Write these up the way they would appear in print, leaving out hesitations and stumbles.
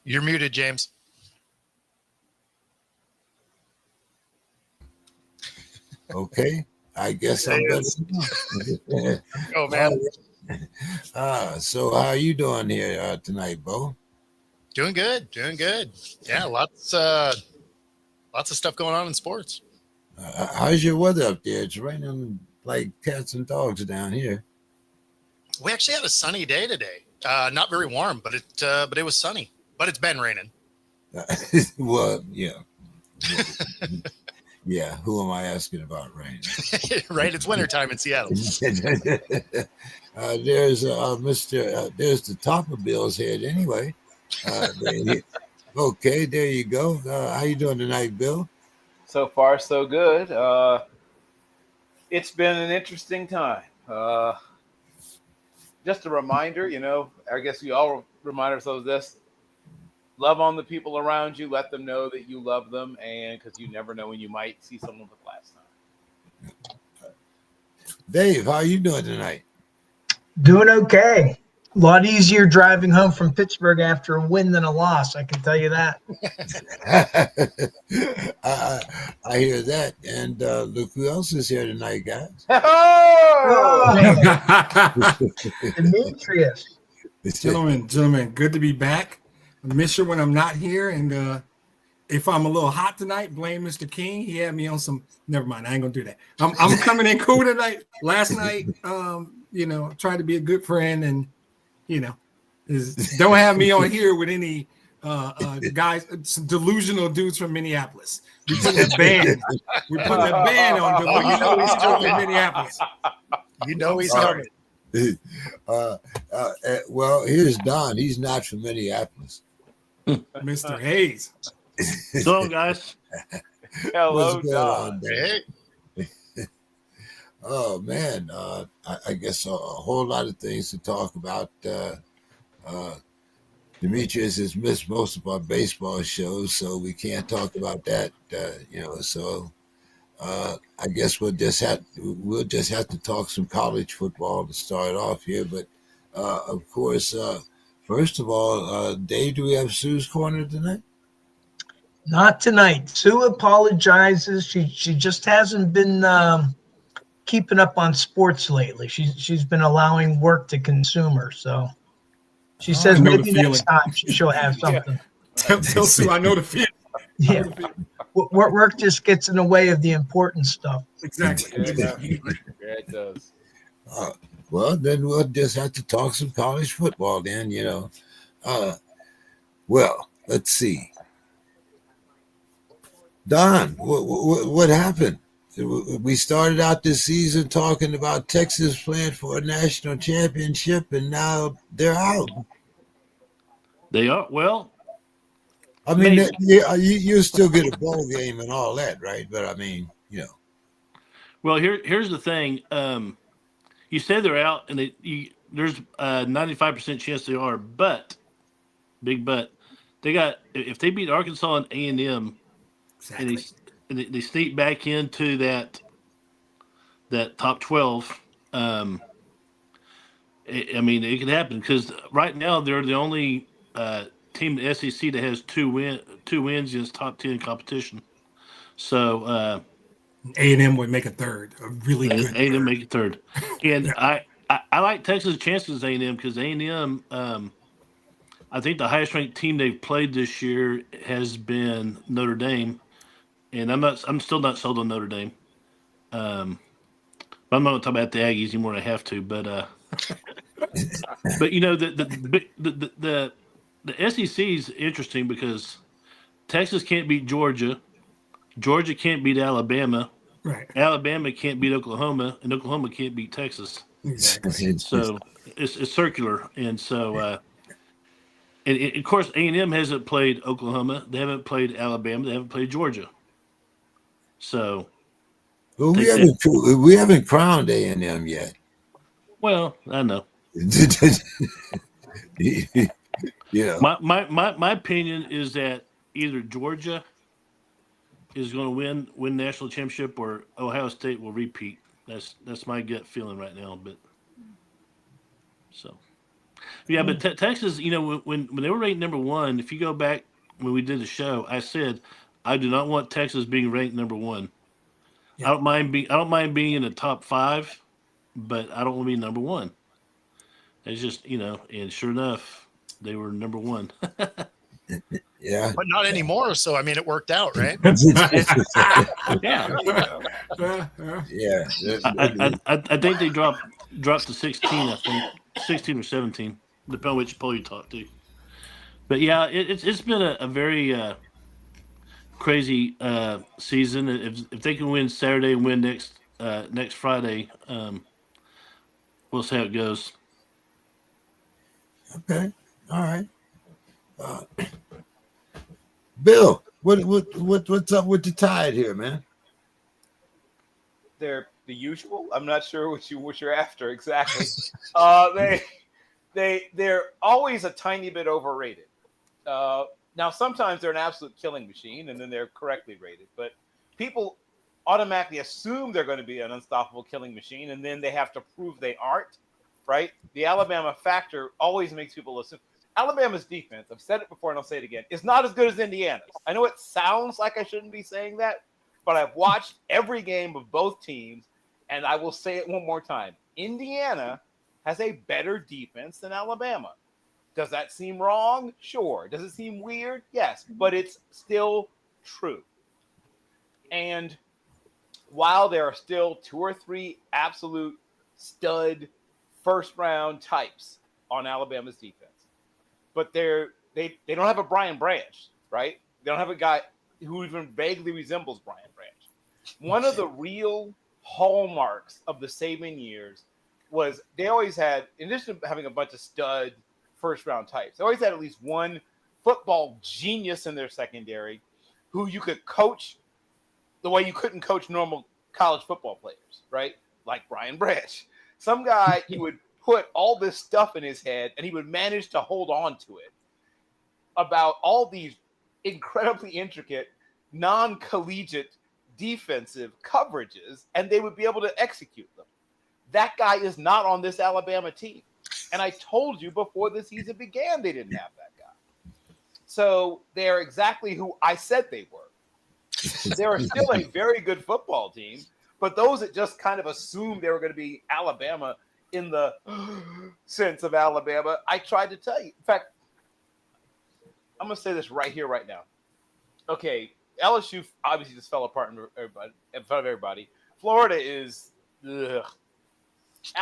You're muted, James. Okay, I guess I'm better. Oh man, so how are you doing here tonight, Bo? doing good. Yeah, lots of stuff going on in sports. How's your weather up there? It's raining like cats and dogs down here. We actually had a sunny day today. Not very warm, but it was sunny. But it's been raining. Well, yeah. Yeah, who am I asking about rain? Right, it's wintertime in Seattle. There's Mr. There's the top of Bill's head anyway. Okay, there you go. How you doing tonight, Bill? So far, so good. It's been an interesting time. Just a reminder, I guess we all remind ourselves this. Love on the people around you. Let them know that you love them, and because you never know when you might see someone for the last time. Dave, how you doing tonight? Doing okay. A lot easier driving home from Pittsburgh after a win than a loss. I can tell you that. I hear that. And look who else is here tonight, guys. Demetrius. Gentlemen, good to be back. I miss you when I'm not here. And if I'm a little hot tonight, blame Mr. King. He had me on some. Never mind. I ain't gonna do that. I'm coming in cool tonight. Last night, tried to be a good friend, and don't have me on here with any guys, some delusional dudes from Minneapolis. We're putting a ban on them. You know he's still from Minneapolis. You know he's coming. Well, here's Don. He's not from Minneapolis. Mr. Hayes. So, guys. Hello, Don. Hey. Oh man, I guess a whole lot of things to talk about. Demetrius has missed most of our baseball shows, so we can't talk about that. So I guess we'll just have to talk some college football to start off here. But of course, first of all, Dave, do we have Sue's Corner tonight? Not tonight. Sue apologizes. She just hasn't been keeping up on sports lately. She's been allowing work to consume her. So she says maybe next time she'll have something. Tell Sue I know the feeling. Yeah. Work just gets in the way of the important stuff. Exactly. Yeah, it does. Well, then we'll just have to talk some college football then, Well, let's see. Don, what happened? We started out this season talking about Texas playing for a national championship, and now they're out. They are. Well, I mean, you still get a bowl game and all that, right? But I mean, Well, here's the thing. You say they're out, and there's a 95% chance they are, but big but they got if they beat Arkansas and A&M, exactly. and they sneak back into that top 12. I mean, it could happen because right now they're the only team in the SEC that has two wins in its top 10 competition. So A&M would make a third, a really good. A&M make a third, and I like Texas' chances A&M because A&M. I think the highest ranked team they've played this year has been Notre Dame, and I'm still not sold on Notre Dame. But I'm not going to talk about the Aggies anymore. I have to, but but the SEC is interesting because Texas can't beat Georgia, Georgia can't beat Alabama, right? Alabama can't beat Oklahoma, and Oklahoma can't beat Texas. Exactly. So it's circular, and so. And of course, A&M hasn't played Oklahoma. They haven't played Alabama. They haven't played Georgia. So, well, we haven't crowned A&M yet. Well, I know. My opinion is that either Georgia is going to win national championship, or Ohio State will repeat. That's my gut feeling right now. But so. Yeah, but Texas, when they were ranked number one, if you go back when we did the show, I said I do not want Texas being ranked number one. Yeah. I don't mind being in the top 5, but I don't want to be number one. It's just and sure enough, they were number one. Yeah. But not anymore. So I mean, it worked out, right? Yeah, Yeah. I think they dropped to 16. I think 16 or 17, depending on which poll you talk to. But yeah, it's been a very crazy season. If they can win Saturday and win next Friday, we'll see how it goes. Okay. All right. Bill, what's up with the Tide here, man? They're the usual. I'm not sure what you're after exactly. They're always a tiny bit overrated. Now sometimes they're an absolute killing machine, and then they're correctly rated. But people automatically assume they're going to be an unstoppable killing machine, and then they have to prove they aren't. Right? The Alabama factor always makes people assume. Alabama's defense, I've said it before and I'll say it again, is not as good as Indiana's. I know it sounds like I shouldn't be saying that, but I've watched every game of both teams, and I will say it one more time. Indiana has a better defense than Alabama. Does that seem wrong? Sure. Does it seem weird? Yes, but it's still true. And while there are still 2 or 3 absolute stud first-round types on Alabama's defense, but they don't have a Brian Branch, right? They don't have a guy who even vaguely resembles Brian Branch. One of the real hallmarks of the Saban years was they always had, in addition to having a bunch of stud first-round types, they always had at least one football genius in their secondary who you could coach the way you couldn't coach normal college football players, right? Like Brian Branch. Some guy, you would put all this stuff in his head, and he would manage to hold on to it about all these incredibly intricate, non-collegiate defensive coverages, and they would be able to execute them. That guy is not on this Alabama team. And I told you before the season began, they didn't have that guy. So they're exactly who I said they were. They're still a very good football team, but those that just kind of assumed they were going to be Alabama in the sense of Alabama, I tried to tell you. In fact, I'm going to say this right here, right now. Okay, LSU obviously just fell apart in front of everybody. Florida is ugh.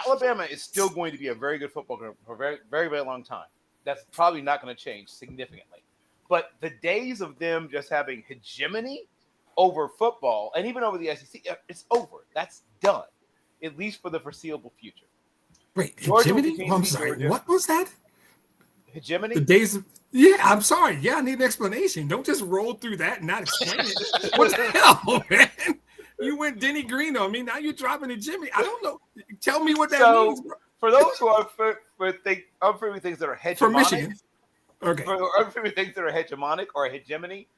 Alabama is still going to be a very good football game for a very, very, very long time. That's probably not going to change significantly. But the days of them just having hegemony over football and even over the SEC, it's over. That's done, at least for the foreseeable future. Wait, hegemony? Oh, I'm sorry. What was that? Hegemony? The days of, yeah, I'm sorry. Yeah, I need an explanation. Don't just roll through that and not explain it. What the hell, man? You went Denny Green on me. Now you're dropping hegemony. I don't know. Tell me what that means, bro. For those who are unfamiliar with things that are hegemonic, From Michigan. Okay. For unfamiliar with things that are hegemonic or hegemony,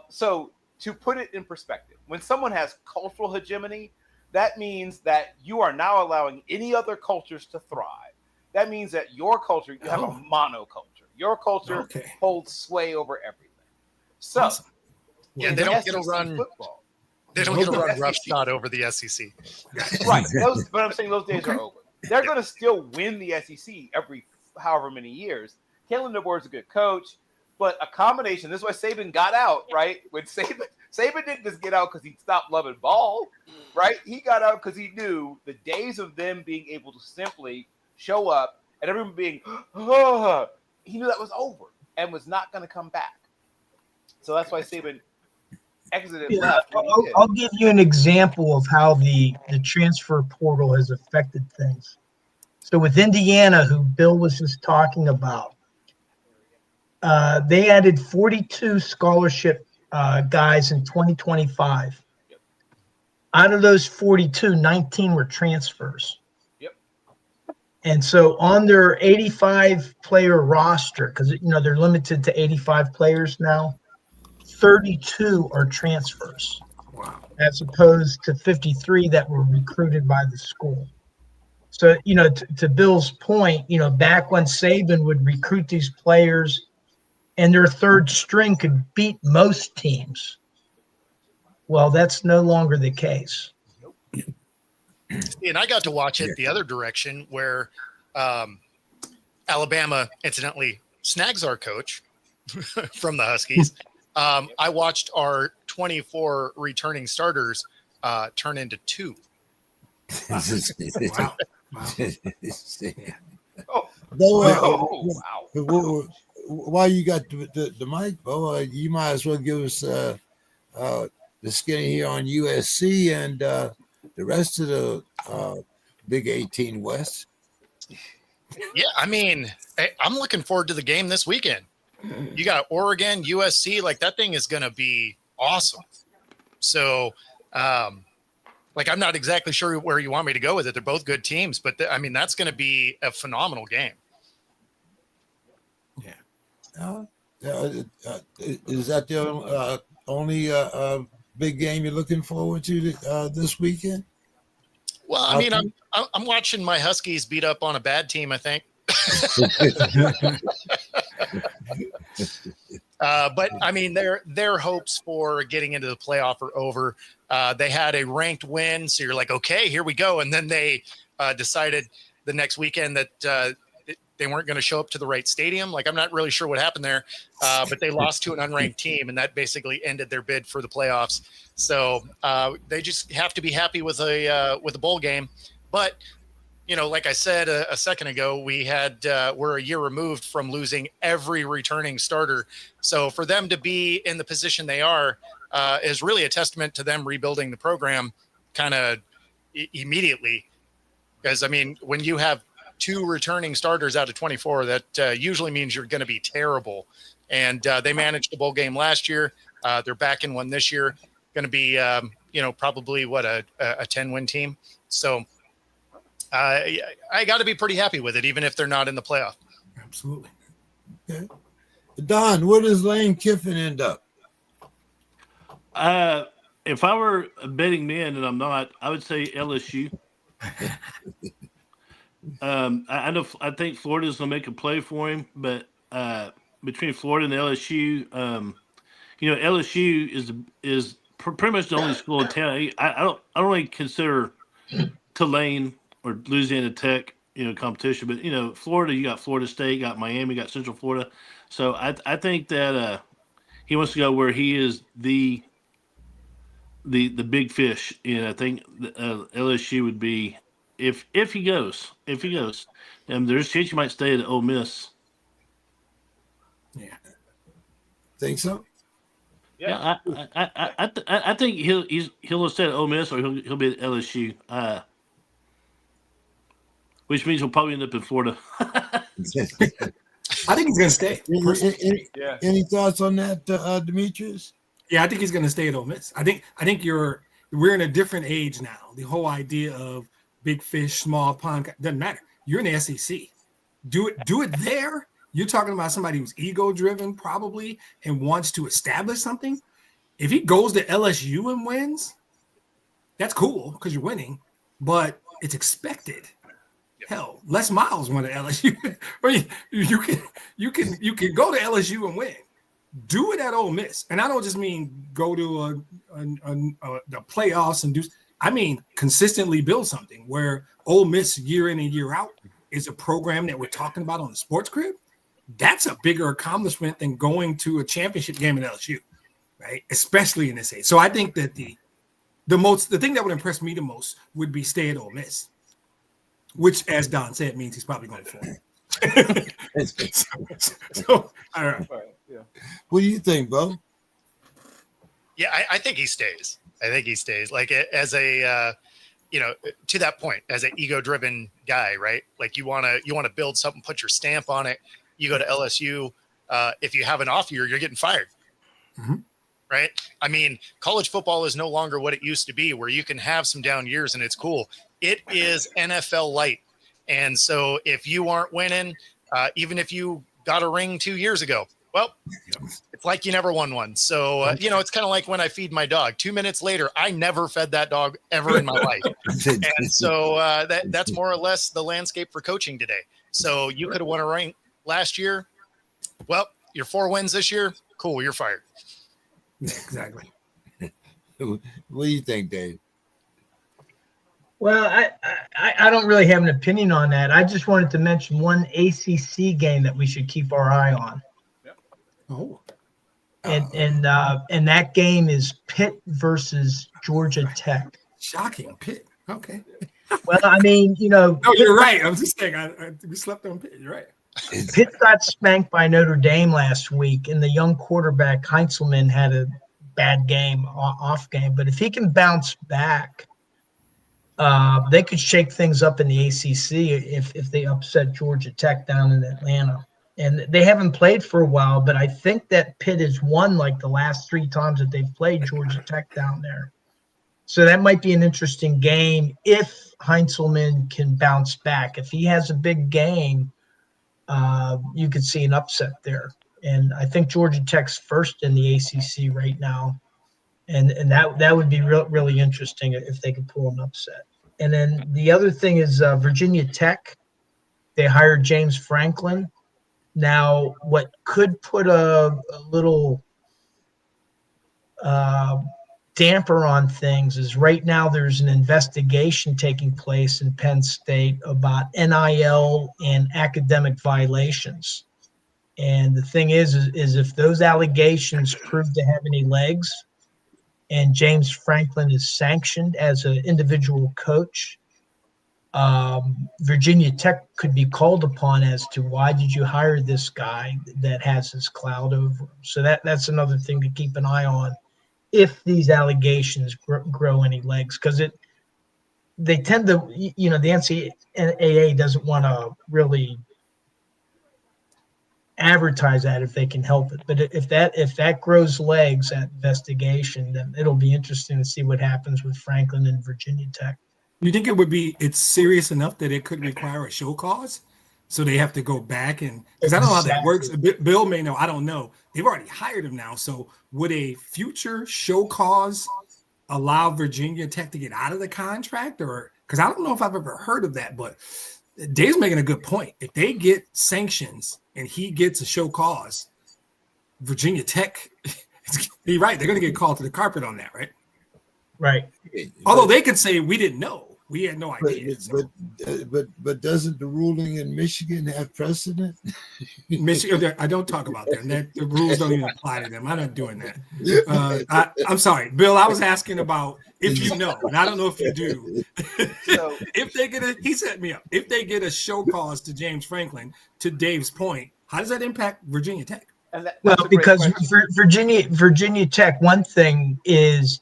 so to put it in perspective, when someone has cultural hegemony, that means that you are now allowing any other cultures to thrive. That means that your culture, you have a monoculture. Your culture holds sway over everything. So, awesome. Yeah, they don't get to run football. They don't get to run roughshod over the SEC. Right. But I'm saying those days are over. They're going to still win the SEC every however many years. Kalen DeBoer's a good coach, but a combination. This is why Saban got out, right? When Saban didn't just get out because he stopped loving ball, right? He got out because he knew the days of them being able to simply show up and everyone being, he knew that was over and was not going to come back. So that's why Saban exited left. I'll give you an example of how the transfer portal has affected things. So with Indiana, who Bill was just talking about, they added 42 scholarship guys in 2025. Yep. Out of those 42, 19 were transfers. Yep. And so on their 85-player roster, because they're limited to 85 players now, 32 are transfers. Wow. As opposed to 53 that were recruited by the school. So, to Bill's point, back when Saban would recruit these players and their third string could beat most teams. Well, that's no longer the case. And I got to watch it the other direction where Alabama, incidentally, snags our coach from the Huskies. I watched our 24 returning starters turn into 2. Wow. Oh, Bo, while you got the mic, Bo, you might as well give us the skinny here on USC and the rest of the Big 18 West. Yeah, I mean, I'm looking forward to the game this weekend. You got Oregon, USC, like that thing is going to be awesome. So, I'm not exactly sure where you want me to go with it. They're both good teams, but I mean, that's going to be a phenomenal game. Yeah. Is that the only big game you're looking forward to this weekend? Well, I mean, I'm watching my Huskies beat up on a bad team, I think. But I mean, their hopes for getting into the playoff are over. They had a ranked win, so you're like, okay, here we go. And then they decided the next weekend that they weren't going to show up to the right stadium. Like, I'm not really sure what happened there, but they lost to an unranked team, and that basically ended their bid for the playoffs. So they just have to be happy with a bowl game. But like I said a second ago, we're a year removed from losing every returning starter. So for them to be in the position they are is really a testament to them rebuilding the program kind of immediately. Because, I mean, when you have 2 returning starters out of 24, that usually means you're going to be terrible. And they managed the bowl game last year. They're back in one this year. Going to be, probably a 10-win team. So I got to be pretty happy with it, even if they're not in the playoff. Absolutely. Okay. Don, where does Lane Kiffin end up? If I were a betting man, and I'm not, I would say LSU. I think Florida's going to make a play for him, but between Florida and LSU, LSU is pretty much the only school in town. I don't really consider Tulane or Louisiana Tech, competition, but Florida, you got Florida State, you got Miami, you got Central Florida. So I think that he wants to go where he is the big fish, and I think LSU would be if he goes, there's a chance you might stay at Ole Miss. Yeah, think so. Yeah, I think he'll stay at Ole Miss or he'll be at LSU. Which means he'll probably end up in Florida. I think he's going to stay. Any thoughts on that, Demetrius? Yeah, I think he's going to stay at Ole Miss. I think we're in a different age now. The whole idea of big fish, small pond doesn't matter. You're in the SEC. Do it there. You're talking about somebody who's ego driven probably and wants to establish something. If he goes to LSU and wins, that's cool because you're winning, but it's expected. Hell, Les Miles went to LSU. you can go to LSU and win. Do it at Ole Miss, and I don't just mean go to the playoffs and do. I mean consistently build something where Ole Miss year in and year out is a program that we're talking about on the SPORTSKRIB. That's a bigger accomplishment than going to a championship game at LSU, right? Especially in this age. So I think that the thing that would impress me the most would be stay at Ole Miss. Which, as Don said, means he's probably going to fall. So, all right. Yeah. What do you think, Bo? Yeah, I think he stays. Like as a, to that point, as an ego-driven guy, right? Like you want to build something, put your stamp on it. You go to LSU. If you have an off year, you're getting fired. Mm-hmm. Right? I mean, college football is no longer what it used to be, where you can have some down years and it's cool. It is NFL light. And so if you aren't winning, even if you got a ring 2 years ago, well, it's like you never won one. So, it's kind of like when I feed my dog. 2 minutes later, I never fed that dog ever in my life. And so that's more or less the landscape for coaching today. So you could have won a ring last year. Well, your 4 wins this year. Cool, you're fired. Yeah, exactly. What do you think, Dave? Well, I don't really have an opinion on that. I just wanted to mention one ACC game that we should keep our eye on. Oh, And that game is Pitt versus Georgia Tech. shocking. Pitt. Okay. Well, I mean, No, Pitt, you're right. I was just saying, we slept on Pitt. You're right. Pitt got spanked by Notre Dame last week, and the young quarterback Heinzelman had a bad game, off game. But if he can bounce back, they could shake things up in the ACC if they upset Georgia Tech down in Atlanta. And they haven't played for a while, but I think that Pitt has won like the last 3 times that they've played Georgia Tech down there. So that might be an interesting game if Heinzelman can bounce back. If he has a big game, you could see an upset there. And I think Georgia Tech's first in the ACC right now. And that would be really interesting if they could pull an upset. And then the other thing is Virginia Tech. They hired James Franklin. Now, what could put a little damper on things is right now there's an investigation taking place in Penn State about NIL and academic violations. And the thing is if those allegations prove to have any legs and James Franklin is sanctioned as an individual coach, Virginia Tech could be called upon as to why did you hire this guy that has this cloud over him. So that's another thing to keep an eye on if these allegations grow any legs, because they tend to, the NCAA doesn't want to really advertise that if they can help it. But if that grows legs, that investigation, then it'll be interesting to see what happens with Franklin and Virginia Tech. You think it's serious enough that it could require a show cause? So they have to go back because I don't know how that works. Bill may know. I don't know. They've already hired him now. So would a future show cause allow Virginia Tech to get out of the contract? Or because I don't know if I've ever heard of that, but Dave's making a good point. If they get sanctions and he gets a show cause, Virginia Tech, you're right. They're going to get called to the carpet on that, right? Right. Although they could say we didn't know. We had no idea. But doesn't the ruling in Michigan have precedent? Michigan, I don't talk about them. The rules don't even apply to them. I'm not doing that. I'm sorry, Bill. I was asking about if you know, and I don't know if you do. So if they he set me up. If they get a show cause to James Franklin, to Dave's point, how does that impact Virginia Tech? Because Virginia Tech, one thing is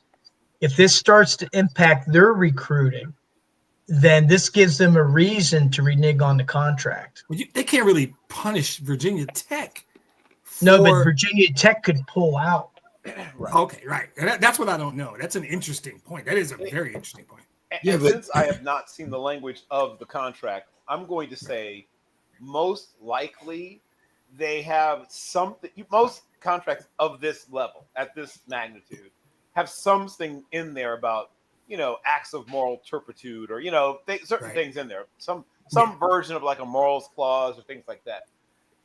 if this starts to impact their recruiting, then this gives them a reason to renege on the contract. Well, they can't really punish Virginia Tech. No, but Virginia Tech could pull out. Right. Okay, right. That's what I don't know. That's an interesting point. That is a very interesting point. And since I have not seen the language of the contract, I'm going to say most likely they have something. Most contracts of this level, at this magnitude, have something in there about, acts of moral turpitude or, certain things in there, some version of like a morals clause or things like that.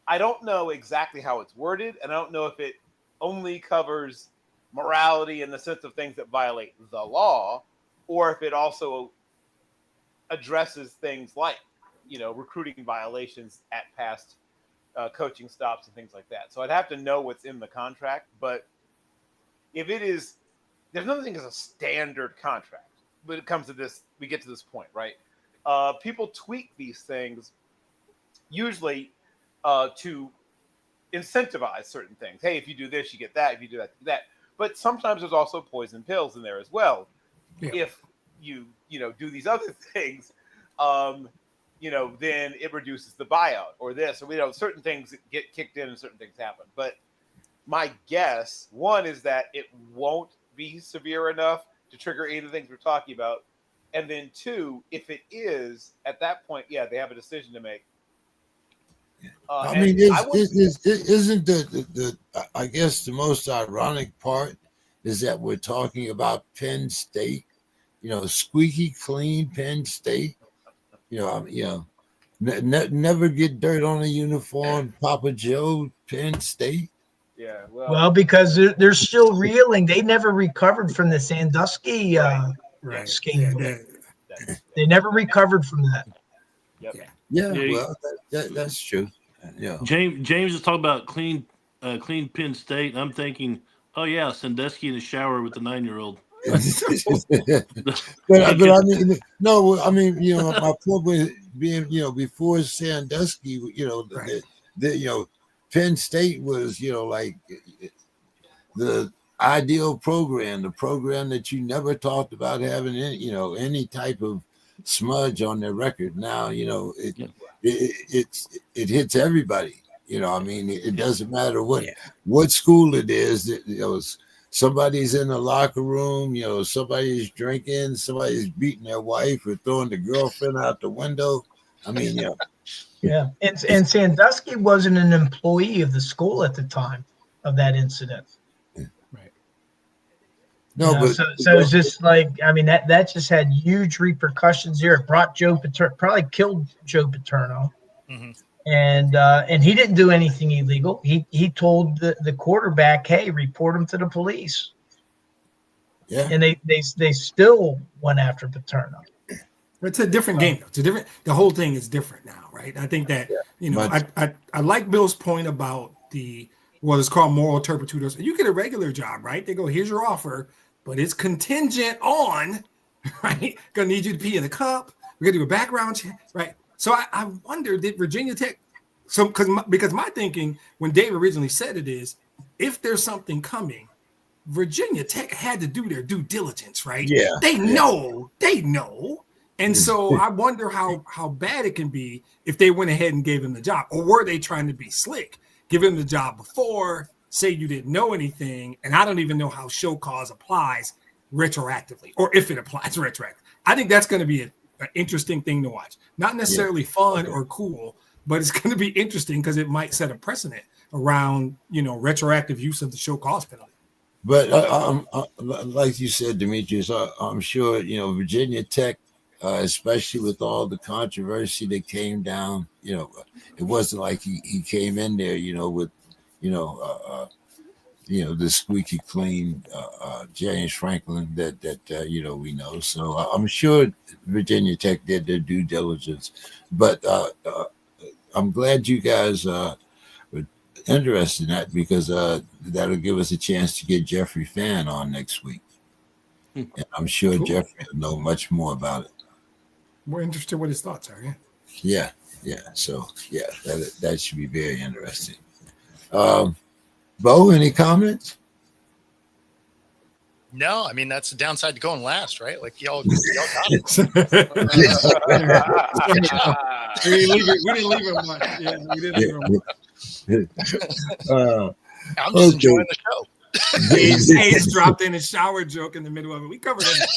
I don't know exactly how it's worded, and I don't know if it only covers morality in the sense of things that violate the law, or if it also addresses things like, recruiting violations at past coaching stops and things like that. So I'd have to know what's in the contract, but if it is, there's nothing as a standard contract. When it comes to this, we get to this point, right? People tweak these things usually to incentivize certain things. Hey, if you do this, you get that. If you do that, you do that. But sometimes there's also poison pills in there as well. Yeah. If you do these other things, then it reduces the buyout or this, or certain things get kicked in and certain things happen. But my guess, one, is that it won't be severe enough to trigger any of the things we're talking about. And then two, if it is, at that point, they have a decision to make. I and mean, I would, isn't the I guess the most ironic part is that we're talking about Penn State, squeaky clean Penn State. Never get dirt on a uniform. Papa Joe, Penn State. yeah, Well, because they're still reeling. They never recovered from the Sandusky Right. scandal. that's, They never recovered from that. yep. Yeah, Yeah, well, that's true. Yeah. James is talking about clean Penn State. I'm thinking, oh yeah, Sandusky in the shower with the 9-year-old. but I mean, no, I mean, my point was being, before Sandusky, Right. Penn State was, like the ideal program, the program that you never talked about having any type of smudge on their record. Now, it hits everybody. I mean, it doesn't matter what school it is. Somebody's in the locker room, somebody's drinking, somebody's beating their wife or throwing the girlfriend out the window. I mean, Yeah, and Sandusky wasn't an employee of the school at the time of that incident. Right. no, but so it's just like, I mean, that just had huge repercussions here. It brought Joe Paterno, probably killed Joe Paterno. Mhm. And he didn't do anything illegal. He told the quarterback, "Hey, report him to the police." yeah, And they still went after Paterno. It's a different game. It's a different. The whole thing is different now, right? I think that I like Bill's point about what is called moral turpitude. You get a regular job, right? They go, here's your offer, but it's contingent on, right? Gonna need you to pee in a cup. We're gonna do a background check, right? So I wonder, did Virginia Tech? So because my thinking when Dave originally said it is, if there's something coming, Virginia Tech had to do their due diligence, right? Yeah, They know. And so I wonder how bad it can be if they went ahead and gave him the job, or were they trying to be slick, give him the job before, say you didn't know anything, and I don't even know how show cause applies retroactively, or if it applies retroactively. I think that's going to be an interesting thing to watch. Not necessarily fun or cool, but it's going to be interesting because it might set a precedent around retroactive use of the show cause penalty. but like you said, Demetrius, I'm sure Virginia Tech. Especially with all the controversy that came down, it wasn't like he came in there, with, the squeaky clean James Franklin that we know. So I'm sure Virginia Tech did their due diligence, but I'm glad you guys were interested in that because that'll give us a chance to get Jeffrey Fan on next week, and I'm sure Cool. Jeffrey will know much more about it. We're interested what his thoughts are. Yeah. Yeah. So that should be very interesting. Bo, any comments? No, I mean that's the downside to going last, right? Like y'all got it. We didn't leave him much. Yeah, we didn't leave him much. I'm just enjoying the show. Hayes dropped in a shower joke in the middle of it. We covered everything.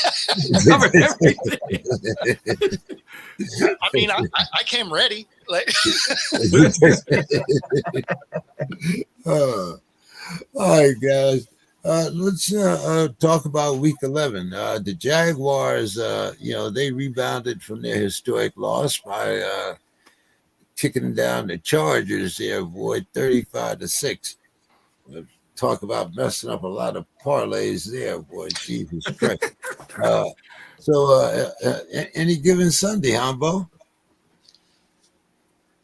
I mean, I came ready. Like, all right, guys. Let's talk about Week 11. The Jaguars, they rebounded from their historic loss by kicking down the Chargers. They avoid 35-6. Talk about messing up a lot of parlays there, boy. Jesus Christ. So any given Sunday, huh, Bo?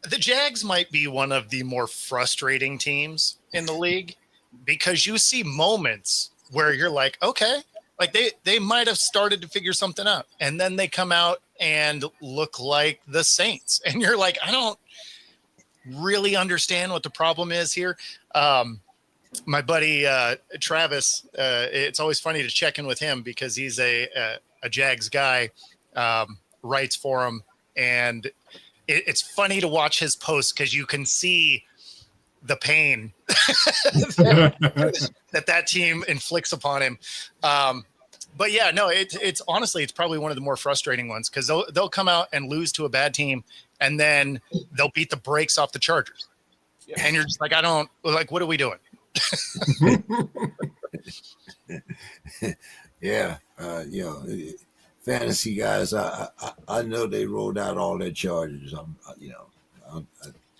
the Jags might be one of the more frustrating teams in the league because you see moments where you're like, okay, like they might have started to figure something out. And then they come out and look like the Saints. And you're like, I don't really understand what the problem is here. My buddy Travis, it's always funny to check in with him because he's a Jags guy, writes for him, and it's funny to watch his posts because you can see the pain that team inflicts upon him. But yeah, no, it's honestly, it's probably one of the more frustrating ones because they'll come out and lose to a bad team, and then they'll beat the brakes off the Chargers. Yeah. And you're just like, what are we doing? Yeah, fantasy guys. I know they rolled out all their charges.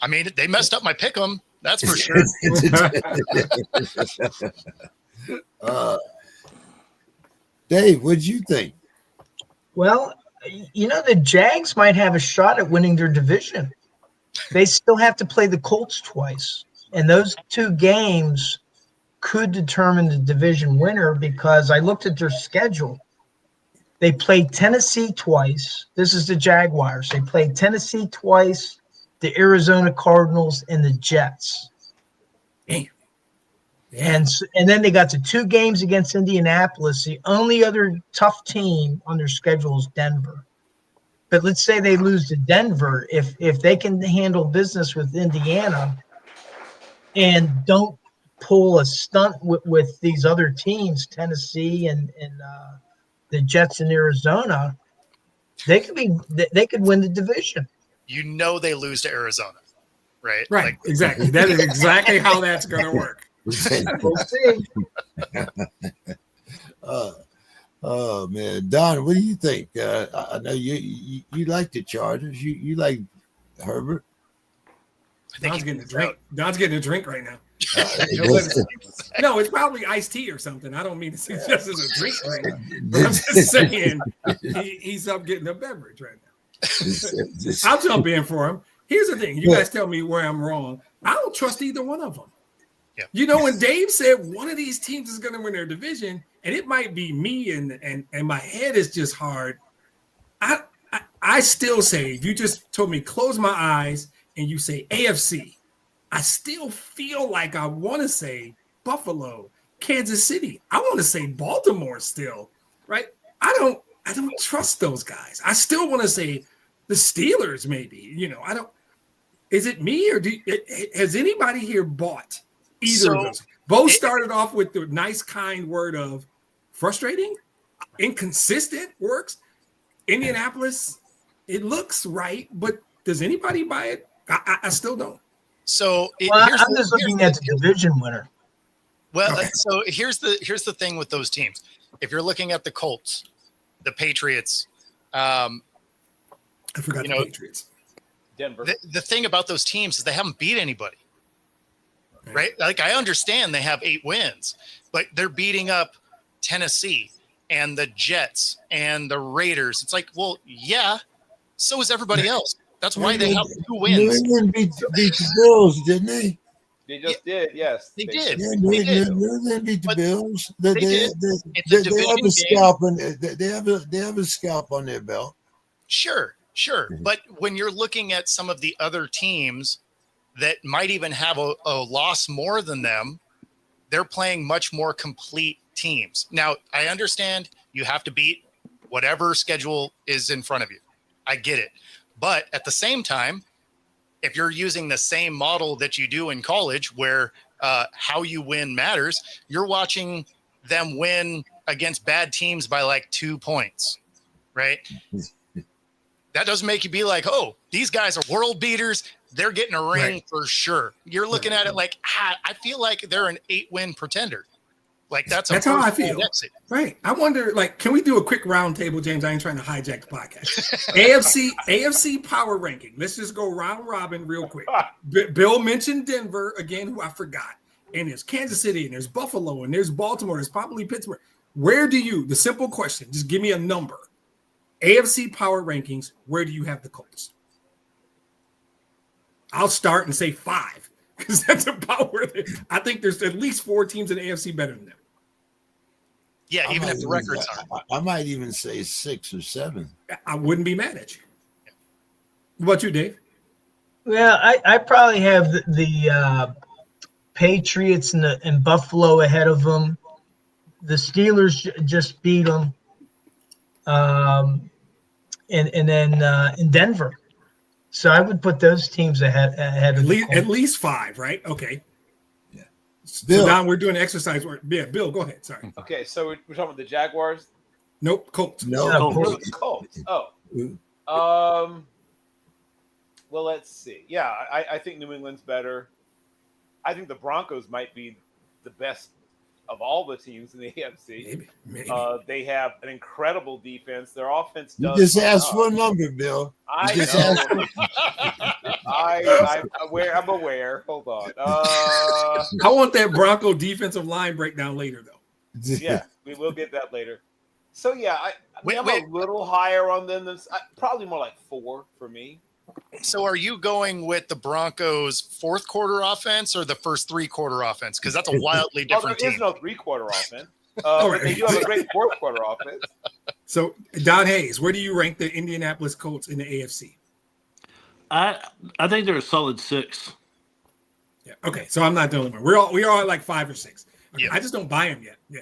I mean, they messed up my pick 'em. That's for sure. Dave, what'd you think? Well, the Jags might have a shot at winning their division. They still have to play the Colts twice. And those 2 games could determine the division winner, because I looked at their schedule. They played Tennessee twice. This is the Jaguars. They played Tennessee twice, the Arizona Cardinals, and the Jets. Damn. And then they got the 2 games against Indianapolis. The only other tough team on their schedule is Denver. But let's say they lose to Denver. If they can handle business with Indiana and don't pull a stunt with these other teams, Tennessee and the Jets in Arizona, they could win the division. They lose to Arizona, right? Right, exactly. That is exactly how that's going to work. We'll see. Oh man, Don, what do you think? I know you like the Chargers. You like Herbert. Don's getting a drink. Don's getting a drink right now. Listen, No, it's probably iced tea or something. I don't mean to suggest it's a drink right now. But I'm just saying he's up getting a beverage right now. I'll jump in for him. Here's the thing. You guys tell me where I'm wrong. I don't trust either one of them. Yeah. When Dave said one of these teams is going to win their division, and it might be me, and my head is just hard. I still say, if you just told me close my eyes and you say AFC, I still feel like I want to say Buffalo, Kansas City. I want to say Baltimore still, right? I don't trust those guys. I still want to say the Steelers, maybe. I don't. Is it me, or has anybody here bought either of those? Both started off with the nice, kind word of frustrating, inconsistent works. Indianapolis, it looks right, but does anybody buy it? I still don't. So I'm just looking at the division winner. Well, Okay. so here's the thing with those teams. If you're looking at the Colts, the Patriots, I forgot the Patriots. Denver. the thing about those teams is they haven't beat anybody, right? Like, I understand they have 8 wins, but they're beating up Tennessee and the Jets and the Raiders. It's like, well, yeah, so is everybody else. That's why they have 2 New wins. England beat the Bills, didn't they? They just did, yes. They did. Yeah, They did. New England beat the But Bills. they did. It's a They division have a game. scalp on. They have a scalp on their belt. Sure. But when you're looking at some of the other teams that might even have a loss more than them, they're playing much more complete teams. Now, I understand you have to beat whatever schedule is in front of you. I get it. But at the same time, if you're using the same model that you do in college where how you win matters, you're watching them win against bad teams by like 2 points, right? That doesn't make you be like, oh, these guys are world beaters. They're getting a ring for sure. You're looking at it like, I feel like they're an 8-win pretender. Like that's how I feel. Exit. Right. I wonder, can we do a quick round table, James? I ain't trying to hijack the podcast. AFC power ranking. Let's just go round robin real quick. Bill mentioned Denver again, who I forgot. And there's Kansas City, and there's Buffalo, and there's Baltimore, there's probably Pittsburgh. Where do you, the simple question, just give me a number. AFC power rankings, where do you have the Colts? I'll start and say 5, because that's about where I think there's at least 4 teams in the AFC better than them. Yeah, even if the records are. I might even say 6 or 7. I wouldn't be mad at you. What about you, Dave? Well, I probably have the Patriots and Buffalo ahead of them. The Steelers just beat them. And then in Denver. So I would put those teams ahead of at least 5, right? Okay. Yeah. So now we're doing exercise work. Yeah, Bill, go ahead. Sorry. Okay, so we're talking about the Jaguars. Nope, Colts. No. Colts. Oh. Well, let's see. Yeah, I think New England's better. I think the Broncos might be the best of all the teams in the AFC. Maybe. They have an incredible defense. Their offense You does. just asked for a number, Bill. I just know. I'm aware. Hold on. I want that Bronco defensive line breakdown later, though. Yeah, we will get that later. So yeah, Wait, I'm wait. a little higher on them than probably more like 4 for me. So are you going with the Broncos' fourth quarter offense or the first 3-quarter offense? Because that's a wildly different There team. is no 3-quarter offense, All but right. they do have a great 4th-quarter offense. So, Don Hayes, where do you rank the Indianapolis Colts in the AFC? I think they're a solid 6. Yeah. Okay. So I'm not the only one. We are at like 5 or 6. Okay, Yeah. I just don't buy them yet. Yeah.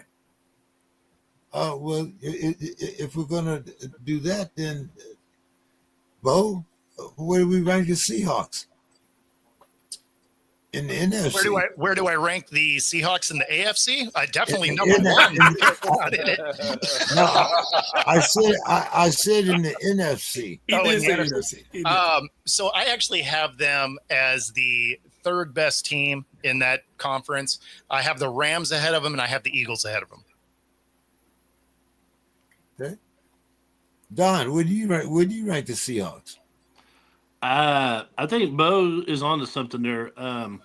Well, if we're gonna do that, then Bo, where do we rank the Seahawks in the NFC? Where do I rank the Seahawks in the AFC? Definitely In number one. Not in it. No, I said in the NFC. He Oh, did in say the NFC. He did. So I actually have them as the 3rd best team in that conference. I have the Rams ahead of them, and I have the Eagles ahead of them. Okay. Don, where do you rank the Seahawks? I think Bo is onto something there. I'm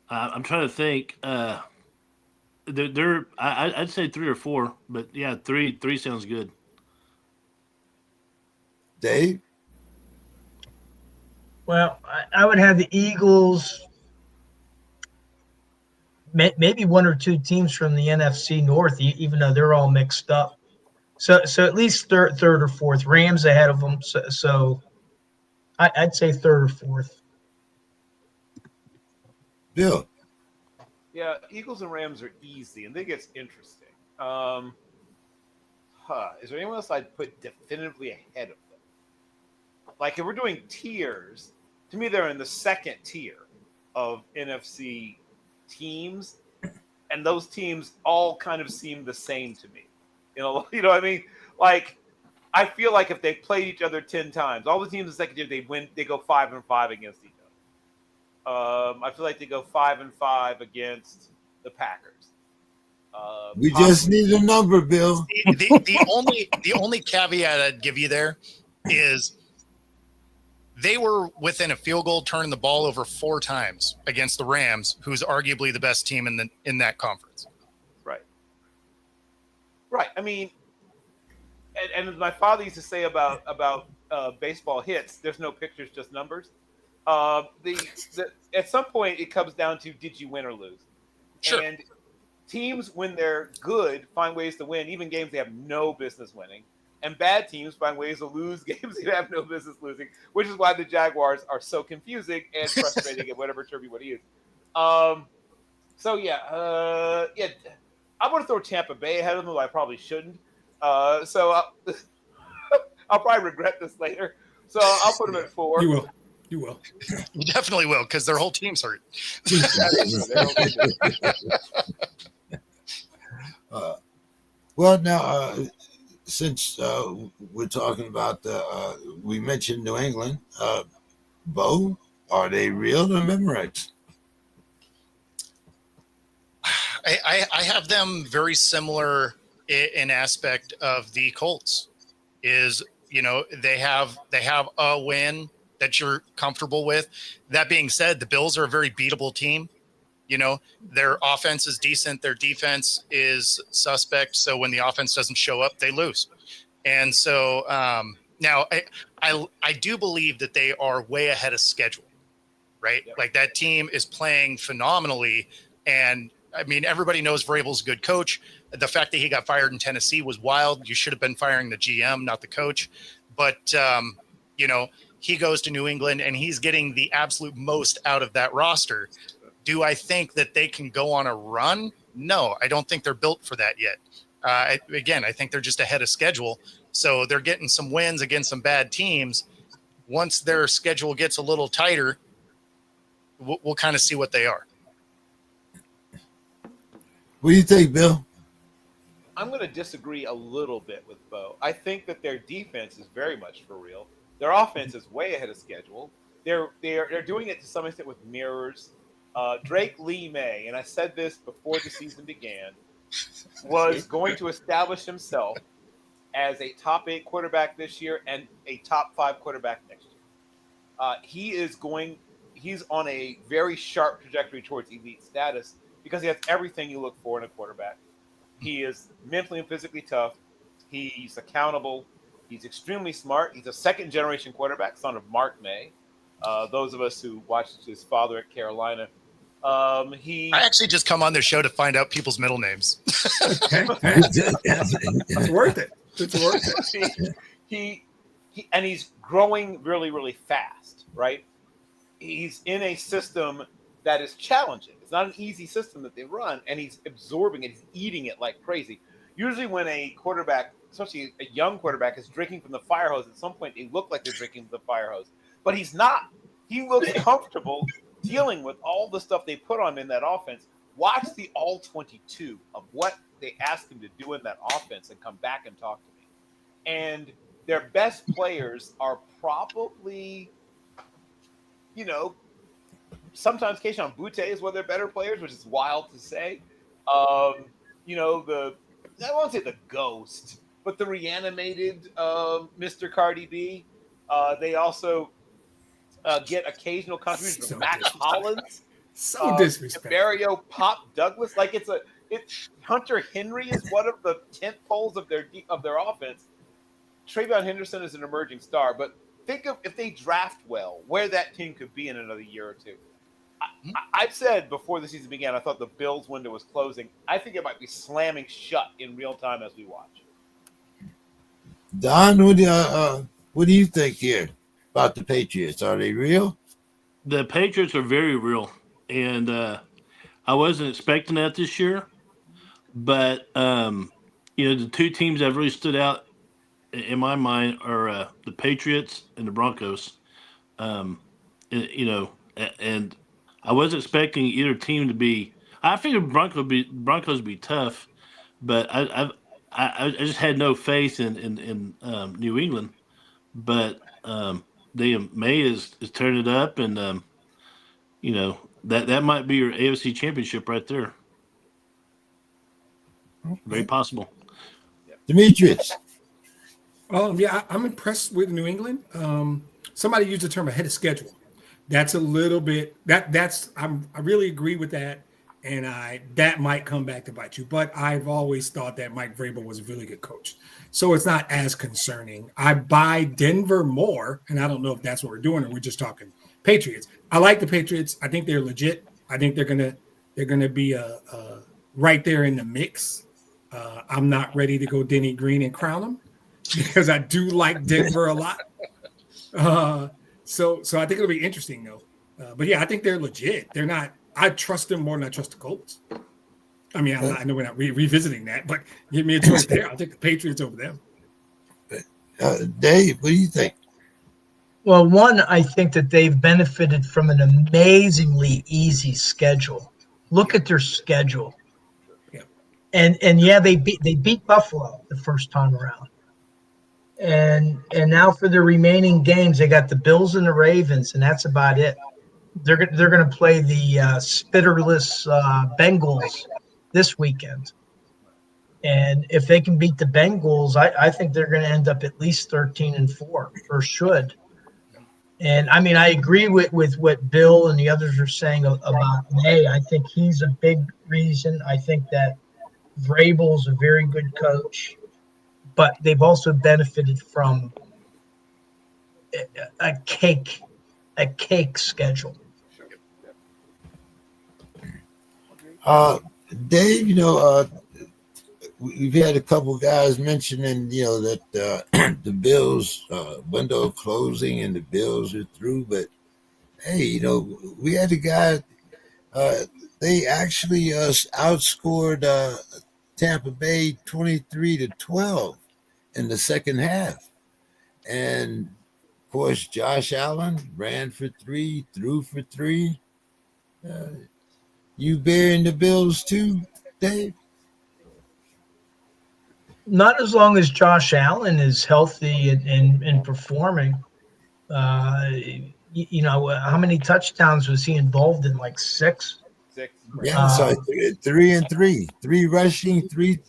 trying to think. I'd say 3 or 4, but yeah, 3 sounds good. Dave? Well, I would have the Eagles, maybe 1 or 2 teams from the NFC North, even though they're all mixed up. So at least third or fourth. Rams ahead of them. So I'd say 3rd or 4th. Bill? Yeah, Eagles and Rams are easy, and then it gets interesting. Is there anyone else I'd put definitively ahead of them? Like, if we're doing tiers, to me, they're in the 2nd tier of NFC teams, and those teams all kind of seem the same to me. You know what I mean? Like, I feel like if they played each other 10 times, all the teams in the 2nd tier, they go 5-5 against each other. I feel like they go 5-5 against the Packers. We just need a number, Bill. The only caveat I'd give you there is they were within a field goal turning the ball over 4 times against the Rams, who's arguably the best team in that conference. Right. I mean, and as my father used to say about baseball hits, there's no pictures, just numbers. At some point, it comes down to, did you win or lose? Sure. And teams, when they're good, find ways to win, even games they have no business winning. And bad teams find ways to lose games they have no business losing, which is why the Jaguars are so confusing and frustrating at whatever term you want to use. I'm going to throw Tampa Bay ahead of them, though I probably shouldn't. I'll probably regret this later. So I'll put them at 4. You will. You definitely will, because their whole team's hurt. Well, now, since we're talking about we mentioned New England, Bo, are they real or Memorex? I have them very similar in aspect of the Colts. Is, they have a win that you're comfortable with. That being said, the Bills are a very beatable team. Their offense is decent. Their defense is suspect. So when the offense doesn't show up, they lose. And so now I do believe that they are way ahead of schedule, right? Yep. Like, that team is playing phenomenally. And I mean, everybody knows Vrabel's a good coach. The fact that he got fired in Tennessee was wild. You should have been firing the GM, not the coach. But, he goes to New England and he's getting the absolute most out of that roster. Do I think that they can go on a run? No, I don't think they're built for that yet. I think they're just ahead of schedule. So they're getting some wins against some bad teams. Once their schedule gets a little tighter, we'll kind of see what they are. What do you think, Bill? I'm going to disagree a little bit with Bo. I think that their defense is very much for real. Their offense is way ahead of schedule. They're doing it to some extent with mirrors. Drake Lee May, and I said this before the season began, was going to establish himself as a top 8 quarterback this year and a top 5 quarterback next year. He's on a very sharp trajectory towards elite status because he has everything you look for in a quarterback. He is mentally and physically tough. He's accountable. He's extremely smart. He's a second-generation quarterback, son of Mark May. Those of us who watched his father at Carolina. I actually just come on their show to find out people's middle names. Okay. It's worth it. It's worth it. And he's growing really, really fast, right? He's in a system that is challenging. It's not an easy system that they run, and he's absorbing it. He's eating it like crazy. Usually when a quarterback, especially a young quarterback, is drinking from the fire hose, at some point they look like they're drinking from the fire hose. But he's not. He looks comfortable dealing with all the stuff they put on him in that offense. Watch the all-22 of what they asked him to do in that offense and come back and talk to me. And their best players are probably, sometimes Keishon Butte is one of their better players, which is wild to say. I won't say the ghost, but the reanimated Mr. Cardi B. They also get occasional contributions from Max Hollins. So disrespectful. Barrio Pop Douglas. Like it's Hunter Henry is one of the tent poles of their offense. Travion Henderson is an emerging star, but think of if they draft well, where that team could be in another year or two. I've said before the season began, I thought the Bills window was closing. I think it might be slamming shut in real time as we watch. Don, what do you think here about the Patriots? Are they real? The Patriots are very real, and I wasn't expecting that this year. But the two teams that really stood out in my mind are the Patriots and the Broncos. And I wasn't expecting either team to be. I figured Broncos would be tough, but I just had no faith in New England. But May is turning it up, and that might be your AFC Championship right there. Very possible. Demetrius. Yeah, I'm impressed with New England. Somebody used the term ahead of schedule. That's a little bit I really agree with that, and that might come back to bite you. But I've always thought that Mike Vrabel was a really good coach, so it's not as concerning. I buy Denver more, and I don't know if that's what we're doing or we're just talking Patriots. I like the Patriots. I think they're legit. I think they're gonna be right there in the mix. I'm not ready to go Denny Green and crown them because I do like Denver a lot. So I think it'll be interesting though. But yeah, I think they're legit. They're not. I trust them more than I trust the Colts. I mean, I know we're not revisiting that, but give me a choice there. I'll take the Patriots over them. Dave, what do you think? Well, one, I think that they've benefited from an amazingly easy schedule. Look at their schedule. Yeah. And yeah, they beat Buffalo the first time around. And now for the remaining games, they got the Bills and the Ravens, and that's about it. They're going to play the spitterless Bengals this weekend. And if they can beat the Bengals, I think they're going to end up at least 13-4, or should. And I mean, I agree with what Bill and the others are saying about May. I think he's a big reason. I think that Vrabel's a very good coach, but they've also benefited from a cake schedule. Dave, we've had a couple guys mentioning, that the Bills window closing and the Bills are through. But hey, we had a guy. They actually outscored Tampa Bay 23-12 in the second half, and of course Josh Allen ran for 3, threw for 3. You bearing the Bills too, Dave? Not as long as Josh Allen is healthy and performing. How many touchdowns was he involved in? Like 6? 6. Yeah, so 3 and 3, 3 rushing, three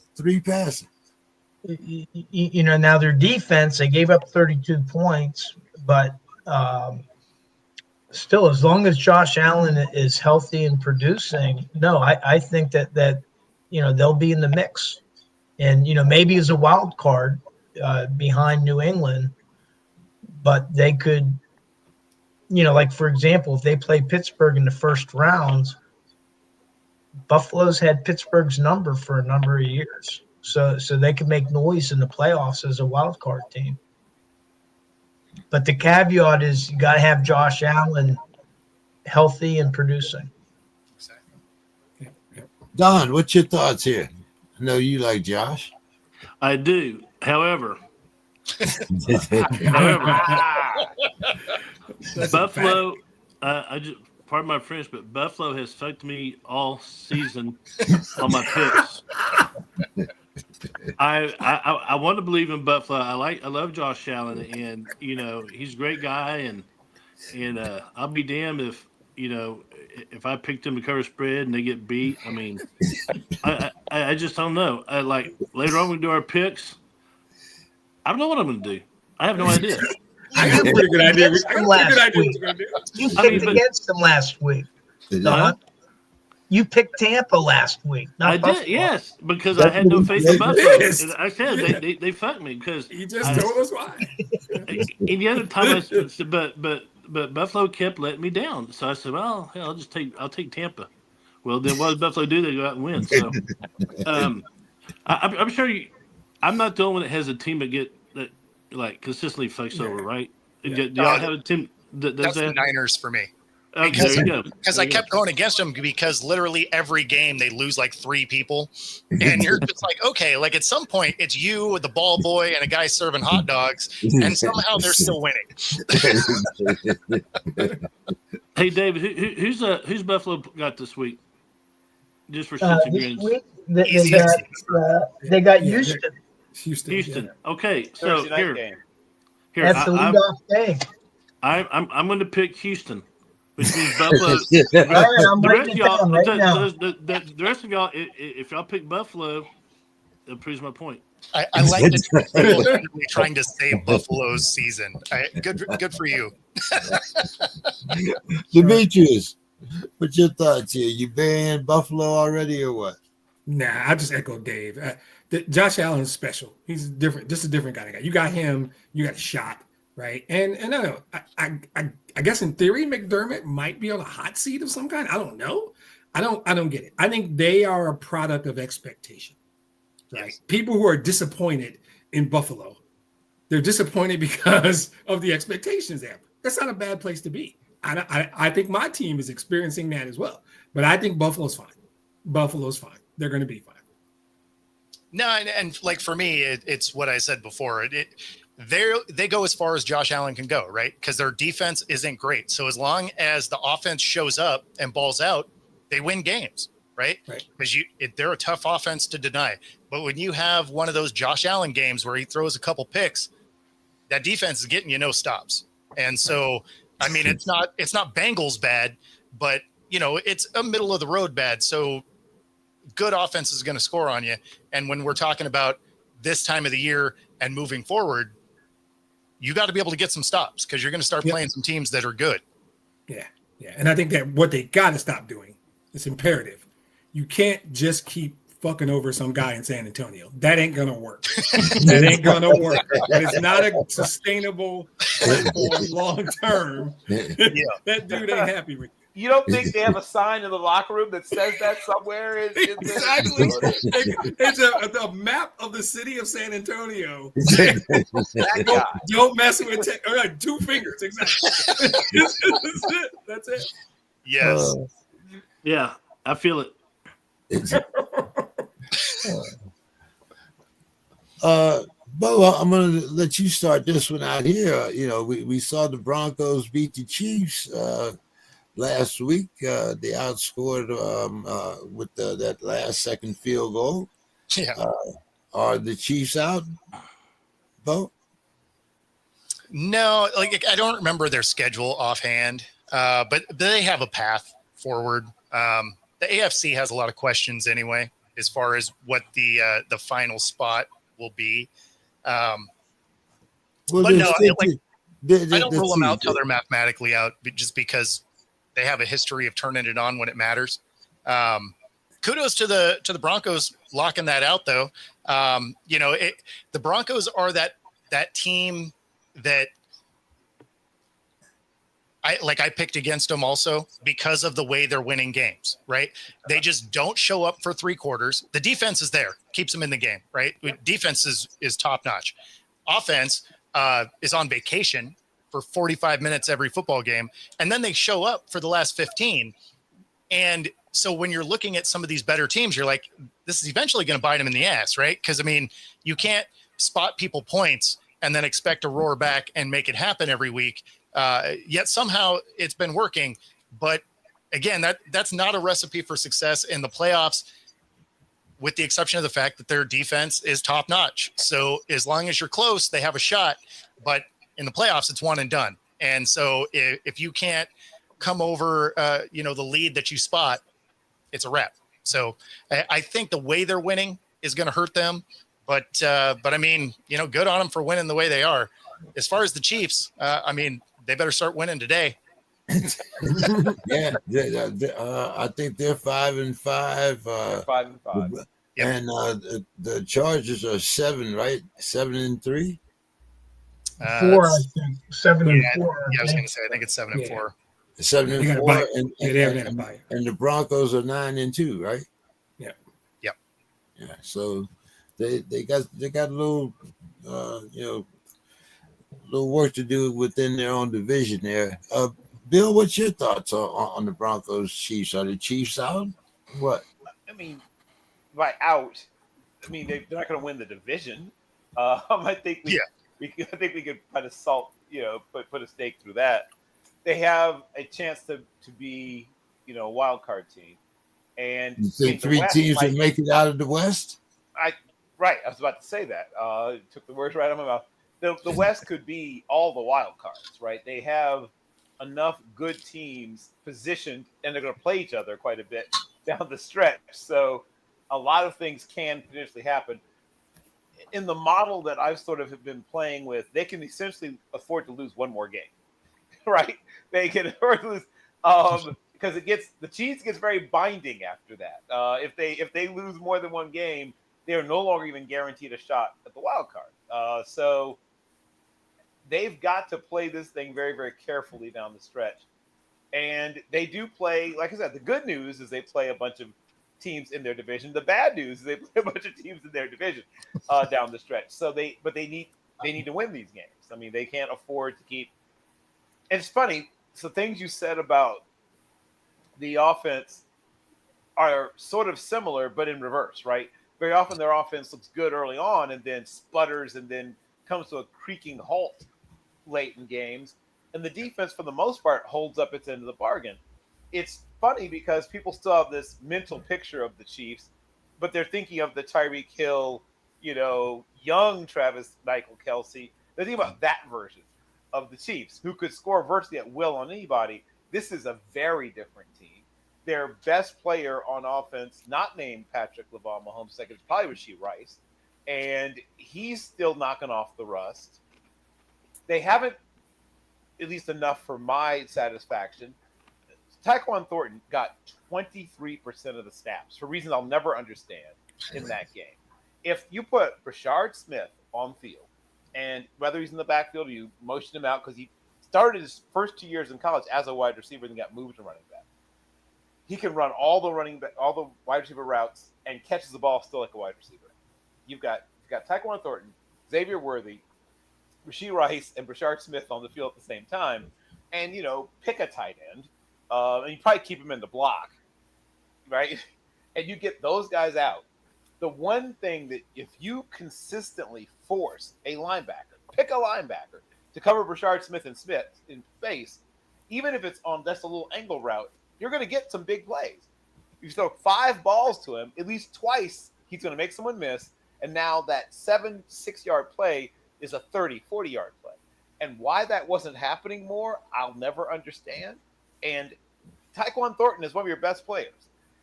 passing. Now their defense, they gave up 32 points, but still, as long as Josh Allen is healthy and producing, no, I think that they'll be in the mix, and maybe as a wild card behind New England, but they could, like for example, if they play Pittsburgh in the first round, Buffalo's had Pittsburgh's number for a number of years, so they could make noise in the playoffs as a wild card team. But the caveat is you got to have Josh Allen healthy and producing. Don, what's your thoughts here? I know you like Josh. I do. However, Buffalo, I just pardon my French, but Buffalo has fucked me all season on my picks. I want to believe in Buffalo. I love Josh Allen, and he's a great guy, and I'll be damned if I picked him to cover spread and they get beat. I mean, I just don't know. Like later on we do our picks. I don't know what I'm going to do. I have no idea. I got a pretty good idea. You picked against them last week. You picked Tampa last week. I Buffalo. did, yes, because I had no faith in Buffalo. And I said they fucked me because you just told us why. And the other time, but Buffalo kept letting me down. So I said, well, hell, I'll take Tampa. Well, then what does Buffalo do? They go out and win. So I'm sure I'm not the only one that has a team that like consistently fucks over, right? Do y'all have a team that does that? The Niners for me. Okay, there you go. Because I kept going against them because literally every game they lose like 3 people. And you're just like, okay, like at some point it's you with the ball boy and a guy serving hot dogs, and somehow they're still winning. Hey, David, who's Buffalo got this week? Just for shits and grins. They got Houston. Houston. Yeah. Okay, so here. That's the leadoff day. I'm going to pick Houston, which means Buffalo. The rest of y'all, if y'all pick Buffalo, that proves my point. I like that you're trying to save Buffalo's season. Good for you. Demetrius, what's your thoughts here? You banned Buffalo already or what? Nah, I just echo Dave. Josh Allen is special. He's different. This is a different kind of guy. You got him. You got a shot, right? And I don't know. I guess in theory, McDermott might be on a hot seat of some kind. I don't know. I don't get it. I think they are a product of expectation, right? Yes. People who are disappointed in Buffalo, they're disappointed because of the expectations there. That's not a bad place to be. I think my team is experiencing that as well. But I think Buffalo's fine. Buffalo's fine. They're going to be fine. No, and like for me, it's what I said before. They go as far as Josh Allen can go, right? Because their defense isn't great. So as long as the offense shows up and balls out, they win games, right? Because they're a tough offense to deny. But when you have one of those Josh Allen games where he throws a couple picks, that defense is getting you no stops. And so, I mean, it's not Bengals bad, but it's a middle of the road bad. So good offense is going to score on you. And when we're talking about this time of the year and moving forward, you got to be able to get some stops because you're going to start playing some teams that are good. Yeah. And I think that what they got to stop doing, it's imperative. You can't just keep fucking over some guy in San Antonio. That ain't going to work. That ain't going to work. And it's not a sustainable platform long term. That dude ain't happy with you. You don't think they have a sign in the locker room that says that somewhere? Exactly. It's a map of the city of San Antonio. Don't mess with it. 2 fingers, exactly. That's it. Yes. Yeah, I feel it. Bo, I'm going to let you start this one out here. We saw the Broncos beat the Chiefs last week. They outscored with that last second field goal. Yeah. Are the Chiefs out, Bo? No, like I don't remember their schedule offhand, but they have a path forward. The AFC has a lot of questions anyway, as far as what the final spot will be. Well, But they no, still like I don't let's rule them see. out till they're mathematically out, just because they have a history of turning it on when it matters. Kudos to the Broncos locking that out, though. The Broncos are that team that I picked against them also because of the way they're winning games, right? They just don't show up for 3 quarters. The defense is there, keeps them in the game, right? Defense is top notch. Offense is on vacation for 45 minutes every football game, and then they show up for the last 15. And so when you're looking at some of these better teams, you're like, this is eventually going to bite them in the ass, right? Because, I mean, you can't spot people points and then expect to roar back and make it happen every week. Yet somehow it's been working. But again, that's not a recipe for success in the playoffs, with the exception of the fact that their defense is top notch. So as long as you're close, they have a shot. But in the playoffs, it's one and done. And so if you can't come over, the lead that you spot, it's a wrap. So I think the way they're winning is going to hurt them. But I mean, good on them for winning the way they are. As far as the Chiefs, I mean, they better start winning today. Yeah, I think they're 5-5. 5-5. Yep. And the Chargers are 7, right? 7-3. 4, I think. 7 and 4. Yeah, I was going to say, I think it's 7 and 4. 7-4, they haven't had a bye. and the Broncos are 9-2, right? Yeah. Yep. Yeah. So they got a little little work to do within their own division there. Bill, what's your thoughts on the Broncos Chiefs? Are the Chiefs out? What? I mean, by out, I mean they're not going to win the division. I think we could kind of put a stake through that. They have a chance to be a wild card team, and You think 3 teams will make it out of the West? I was about to say that. Took the words right out of my mouth. The West could be all the wild cards, right? They have enough good teams positioned, and they're going to play each other quite a bit down the stretch. So a lot of things can potentially happen. In the model that I've sort of been playing with, they can essentially afford to lose one more game, right? They can afford to lose because the Chiefs gets very binding after that. If they lose more than one game, they are no longer even guaranteed a shot at the wild card. So they've got to play this thing very, very carefully down the stretch. And they do play, like I said, the good news is they play a bunch of teams in their division. The bad news is they play a bunch of teams in their division down the stretch. So they need to win these games. I mean, they can't afford to keep. And it's funny. So things you said about the offense are sort of similar, but in reverse, right? Very often their offense looks good early on and then sputters and then comes to a creaking halt late in games. And the defense, for the most part, holds up its end of the bargain. It's funny because people still have this mental picture of the Chiefs, but they're thinking of the Tyreek Hill, young Travis Michael Kelsey. They're thinking about that version of the Chiefs, who could score virtually at will on anybody. This is a very different team. Their best player on offense, not named Patrick Lavon Mahomes II, is probably Rashee Rice, and he's still knocking off the rust. They haven't, at least enough for my satisfaction. Tyquan Thornton got 23% of the snaps for reasons I'll never understand in that game. If you put Brashard Smith on field, and whether he's in the backfield or you motion him out because he started his first 2 years in college as a wide receiver and got moved to running back, he can run all the wide receiver routes and catches the ball still like a wide receiver. You've got Tyquan Thornton, Xavier Worthy, Rashee Rice, and Brashard Smith on the field at the same time, and pick a tight end, and you probably keep him in the block, right? And you get those guys out. The one thing that if you consistently force a linebacker, pick a linebacker to cover Brashard Smith in space, even if it's on just a little angle route, you're going to get some big plays. You throw 5 balls to him, at least twice, he's going to make someone miss. And now that 6-yard play is a 30, 40-yard play. And why that wasn't happening more, I'll never understand. And Tyquan Thornton is one of your best players.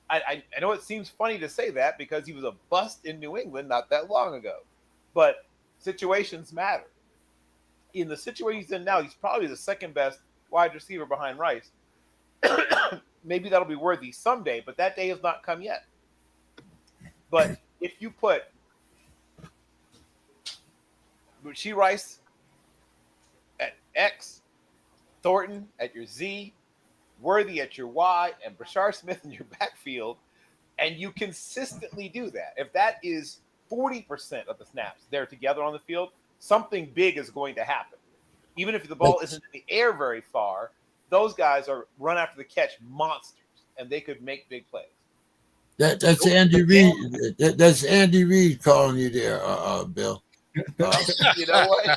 I know it seems funny to say that because he was a bust in New England not that long ago, but situations matter. In the situation he's in now, he's probably the second best wide receiver behind Rice. Maybe that'll be worthy someday, but that day has not come yet. But if you put Rashee Rice at X, Thornton at your Z, Worthy at your Y, and Brashard Smith in your backfield, and you consistently do that. If that is 40% of the snaps they're together on the field, something big is going to happen. Even if the ball isn't in the air very far, those guys are run after the catch monsters, and they could make big plays. That's Andy Reid. That's Andy Reid calling you there, Bill. You know what?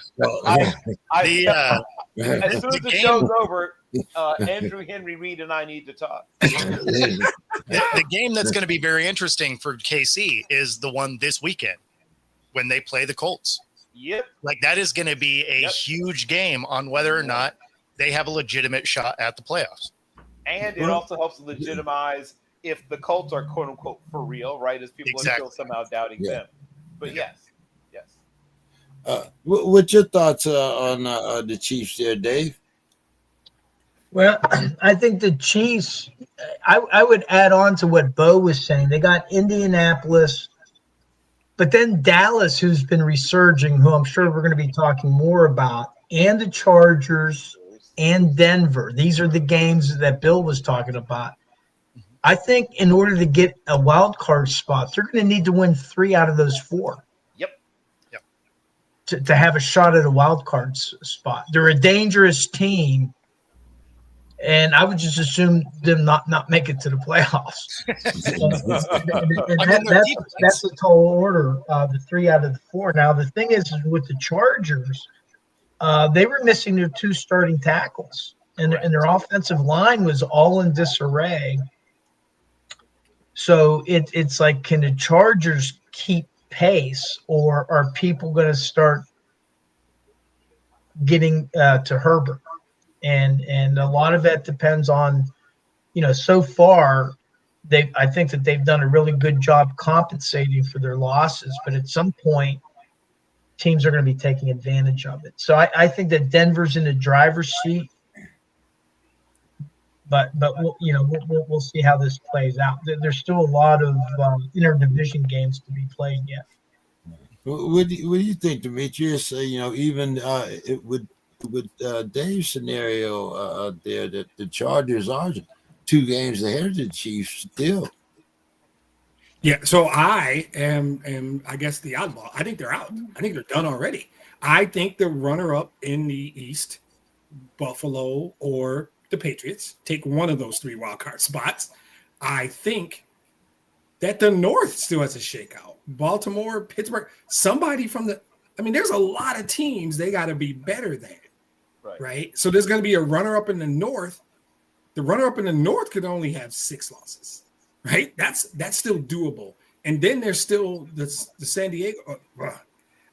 As soon as the show's over, Andrew Henry Reid and I need to talk. The game that's going to be very interesting for KC is the one this weekend when they play the Colts. Yep. Like that is going to be a huge game on whether or not they have a legitimate shot at the playoffs. And it also helps legitimize if the Colts are quote unquote for real, right? As people are still somehow doubting them. But yes. What's your thoughts on the Chiefs there, Dave? Well, I think the Chiefs, I would add on to what Bo was saying. They got Indianapolis, but then Dallas, who's been resurging, who I'm sure we're going to be talking more about, and the Chargers and Denver. These are the games that Bill was talking about. I think in order to get a wild card spot, they're going to need to win 3 out of those 4. To have a shot at a wild card spot. They're a dangerous team, and I would just assume them not make it to the playoffs. That's a tall order, the 3 out of the 4. Now, the thing is with the Chargers, they were missing their 2 starting tackles, and their offensive line was all in disarray. So it's like, can the Chargers keep pace, or are people going to start getting to Herbert? And a lot of that depends on, so far I think that they've done a really good job compensating for their losses, but at some point teams are going to be taking advantage of it. So I think that Denver's in the driver's seat, but we'll see how this plays out. There's still a lot of interdivision games to be played yet. What do you think, Demetrius? Even with Dave's scenario there, that the Chargers are 2 games ahead of the Chiefs still. Yeah, so I am I guess the oddball. I think they're out. I think they're done already. I think the runner-up in the East, Buffalo or the Patriots, take one of those 3 wild card spots. I think that the North still has a shakeout. Baltimore, Pittsburgh, somebody from there's a lot of teams they got to be better than, right? So there's going to be a runner-up in the North. The runner-up in the North could only have 6 losses, right? That's still doable. And then there's still the San Diego,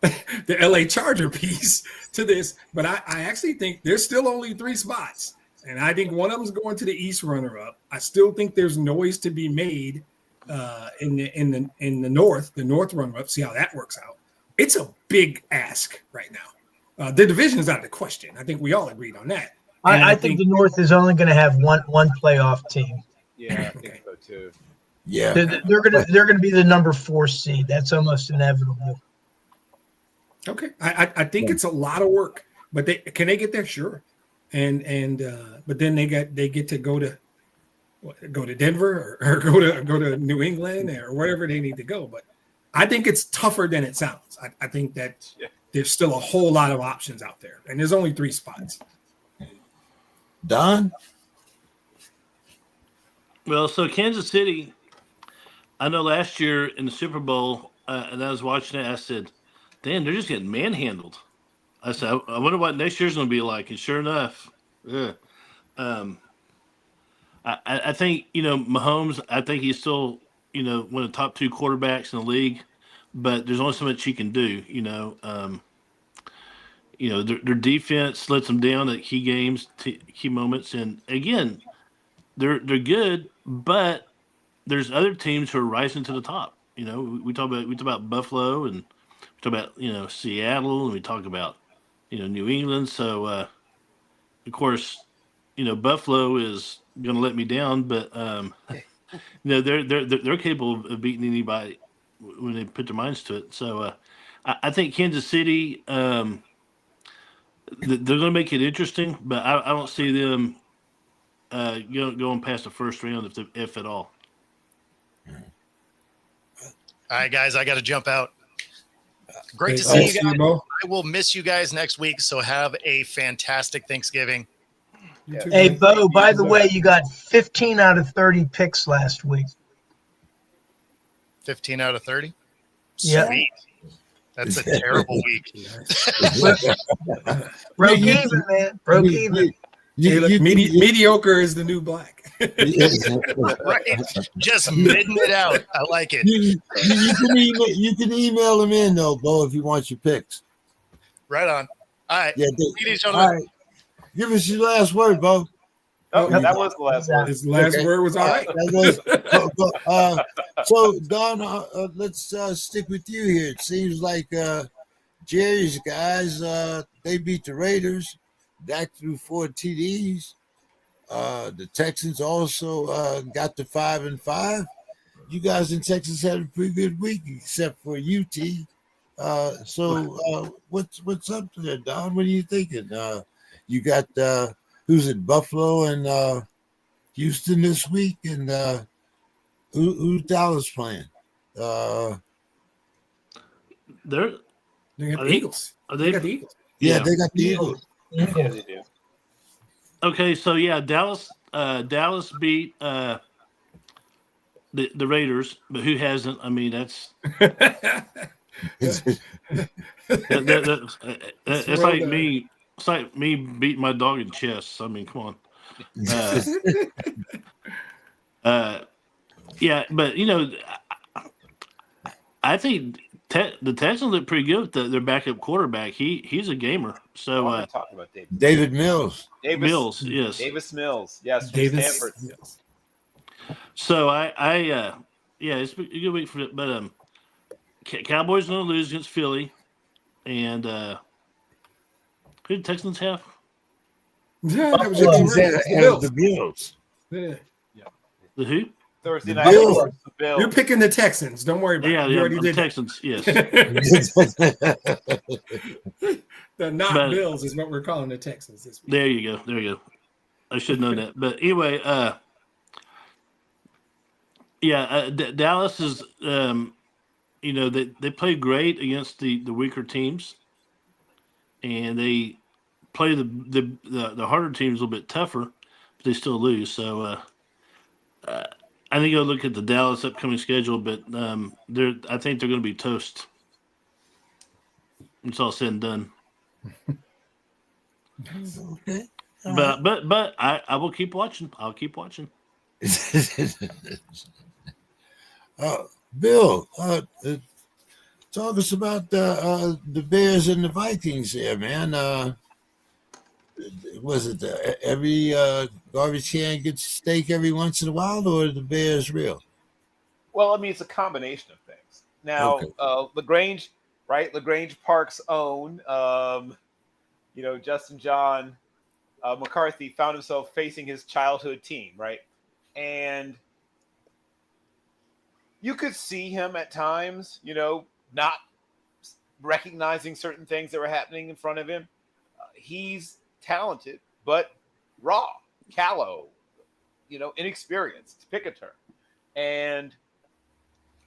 the LA Charger piece to this. But I actually think there's still only 3 spots. And I think one of them is going to the East runner-up. I still think there's noise to be made in the North runner-up. See how that works out. It's a big ask right now. The division is out of the question. I think we all agreed on that. I think the North is only going to have one playoff team. Yeah, I think so too. Yeah, they're gonna be the number 4 seed. That's almost inevitable. Okay, I think it's a lot of work, but can they get there? Sure. And but then they get to go to Denver or go to New England or wherever they need to go. But I think it's tougher than it sounds. I think that there's still a whole lot of options out there, and there's only 3 spots. Don? Well, so Kansas City, I know last year in the Super Bowl, and I was watching it, I said, damn, they're just getting manhandled. I said, I wonder what next year's going to be like. And sure enough, I think, Mahomes, I think he's still, one of the top 2 quarterbacks in the league, but there's only so much he can do, their defense lets them down at key games, key moments, and again, they're good, but there's other teams who are rising to the top. We talk about Buffalo, and we talk about Seattle, and we talk about New England. So of course, Buffalo is going to let me down, but they're capable of beating anybody when they put their minds to it. So I think Kansas City, they're going to make it interesting, but I don't see them going past the first round if at all. All right, guys, I got to jump out. Great to see you guys. Bo. I will miss you guys next week, so have a fantastic Thanksgiving. You too, Hey, man. Bo, by the way, you got 15 out of 30 picks last week. 15 out of 30? Yeah. Sweet. That's a terrible week. Broke even, man. Broke even. Hey, look, mediocre is the new black. Right? Just midding it out. I like it. You can email them in though, Bo, if you want your picks. Right on. All right. Yeah, Ladies and all gentlemen, right. Give us your last word, Bo. Oh, that was the last one. His last word was all right. So Don, let's stick with you here. It seems like Jerry's guys, they beat the Raiders. Dak threw 4 TDs. The Texans also got to 5-5. You guys in Texas had a pretty good week, except for UT. So what's up there, Don? What are you thinking? You got who's it? Buffalo and Houston this week, and who's Dallas playing? They got the Eagles. Are They got the Eagles. Yeah, they got the Eagles. Yeah, they do. Okay, so yeah, Dallas beat the Raiders, but who hasn't? I mean, that's that's like me. It's like me beating my dog in chess. I mean, come on. Yeah, but I think the Texans look pretty good with their backup quarterback. He's a gamer. So talk about David Mills. Mills, yes. Davis Mills, yes, from Davis. Stanford. Yes. So it's a good week for it. But Cowboys going to lose against Philly, and who did Texans have? Yeah, that was The Bills. Yeah. The who? Thursday The night. Bills. versus the Bills. You're picking the Texans. Don't worry about it. You already the did that. Texans. Yes. The not But- Bills is what we're calling the Texans this week. There you go. I should know that. But anyway, Dallas is, they play great against the weaker teams, and they play the harder teams a little bit tougher, but they still lose. So I think I'll look at the Dallas upcoming schedule, but I think they're going to be toast. It's all said and done. Okay. But I will keep watching. I'll keep watching. Bill, talk us about the Bears and the Vikings there, man. Was it every garbage can gets a steak every once in a while, or are the Bears real? Well, I mean, it's a combination of things. Now, Okay. LaGrange, right? LaGrange Park's own, Justin John McCarthy found himself facing his childhood team, right? And you could see him at times, not recognizing certain things that were happening in front of him. He's talented, but raw, callow, inexperienced, to pick a term. And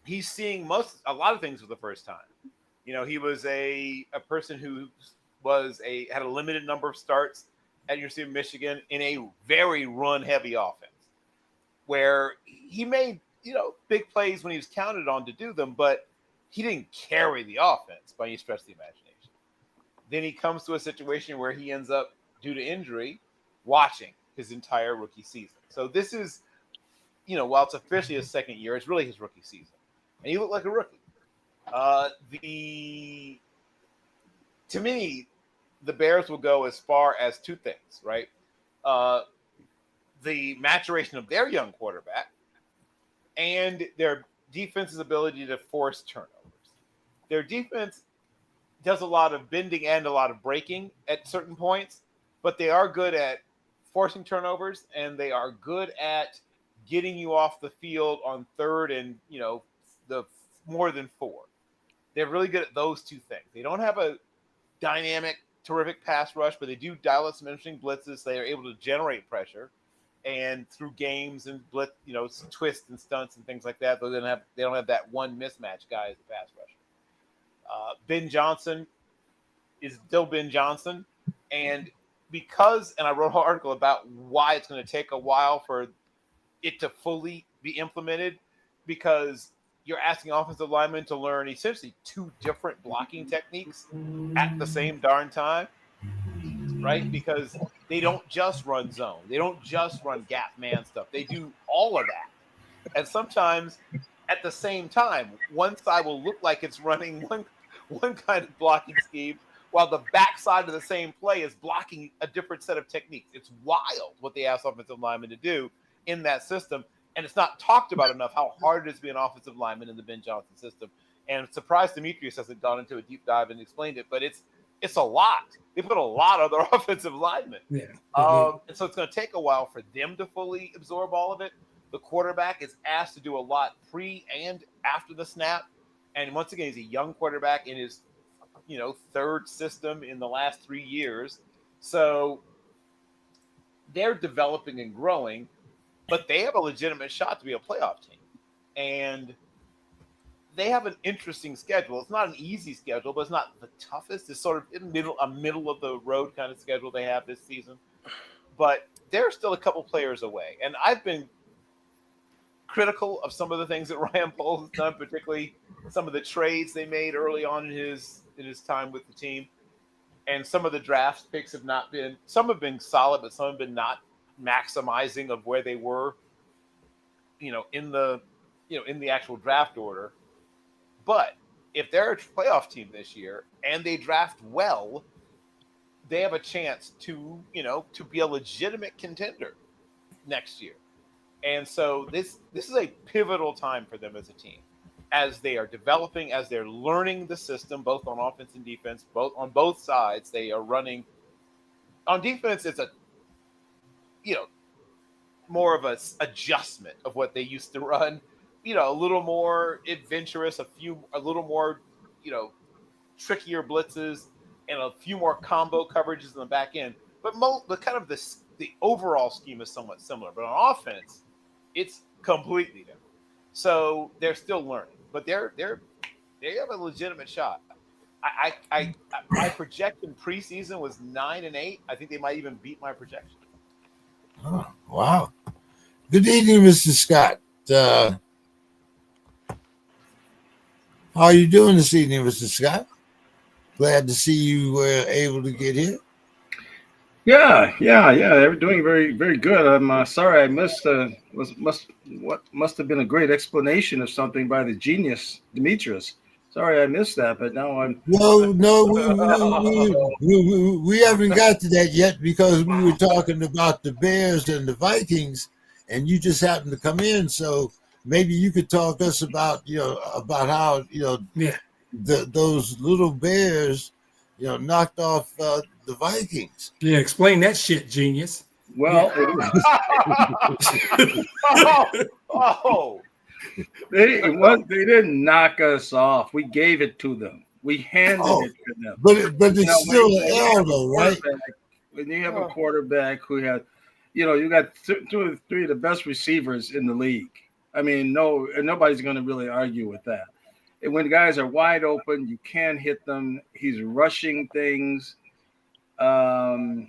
he's seeing a lot of things for the first time. He was a person who had a limited number of starts at University of Michigan in a very run-heavy offense, where he made big plays when he was counted on to do them, but he didn't carry the offense by any stretch of the imagination. Then he comes to a situation where he ends up, due to injury, watching his entire rookie season. So this is, while it's officially his second year, it's really his rookie season. And he looked like a rookie. To me, the Bears will go as far as two things, right? The maturation of their young quarterback and their defense's ability to force turnovers. Their defense does a lot of bending and a lot of breaking at certain points, but they are good at forcing turnovers, and they are good at getting you off the field on third and, the more than 4. They're really good at those two things. They don't have a dynamic, terrific pass rush, but they do dial up some interesting blitzes. They are able to generate pressure, and through games and blitz, twists and stunts and things like that. They don't have that one mismatch guy as a pass rusher. Ben Johnson is still Ben Johnson, and I wrote an article about why it's going to take a while for it to fully be implemented, because you're asking offensive linemen to learn essentially 2 different blocking techniques at the same darn time, right? Because they don't just run zone. They don't just run gap man stuff. They do all of that. And sometimes at the same time, one side will look like it's running one kind of blocking scheme, while the backside of the same play is blocking a different set of techniques. It's wild what they ask offensive linemen to do in that system. And it's not talked about enough how hard it is to be an offensive lineman in the Ben Johnson system. And surprised Demetrius hasn't gone into a deep dive and explained it, but it's a lot. They put a lot of their offensive linemen. Yeah. And so it's going to take a while for them to fully absorb all of it. The quarterback is asked to do a lot pre and after the snap. And once again, he's a young quarterback in his, 3rd system in the last 3 years. So they're developing and growing, but they have a legitimate shot to be a playoff team. And they have an interesting schedule. It's not an easy schedule, but it's not the toughest. It's sort of a middle of the road kind of schedule they have this season. But they're still a couple players away. And I've been critical of some of the things that Ryan Poles has done, particularly some of the trades they made early on in his time with the team. And some of the draft picks have not been – some have been solid, but some have been not maximizing of where they were, in the actual draft order. But if they're a playoff team this year and they draft well, they have a chance to be a legitimate contender next year. And so this is a pivotal time for them as a team, as they are developing, as they're learning the system, both on offense and defense, on both sides. They are running on defense. It's more of a adjustment of what they used to run, a little more adventurous, a little more, trickier blitzes and a few more combo coverages in the back end. But kind of the overall scheme is somewhat similar. But on offense, it's completely different. So they're still learning, but they have a legitimate shot. My projection preseason was 9-8. I think they might even beat my projection. Oh, wow. Good evening, Mr. Scott. How are you doing this evening, Mr. Scott? Glad to see you were able to get here. Yeah. They're doing very, very good. I'm sorry I missed what must have been a great explanation of something by the genius Demetrius. Sorry I missed that, but now I'm No, we haven't got to that yet, because we were talking about the Bears and the Vikings, and you just happened to come in. So maybe you could talk to us about how those little Bears knocked off the Vikings. Yeah, explain that shit, genius. well. They didn't knock us off. We gave it to them. We handed it to them. But it's still an L, though, right? When you have a quarterback who has, you got 2 or 3 of the best receivers in the league. I mean, nobody's going to really argue with that. And when guys are wide open, you can't hit them. He's rushing things. Boy,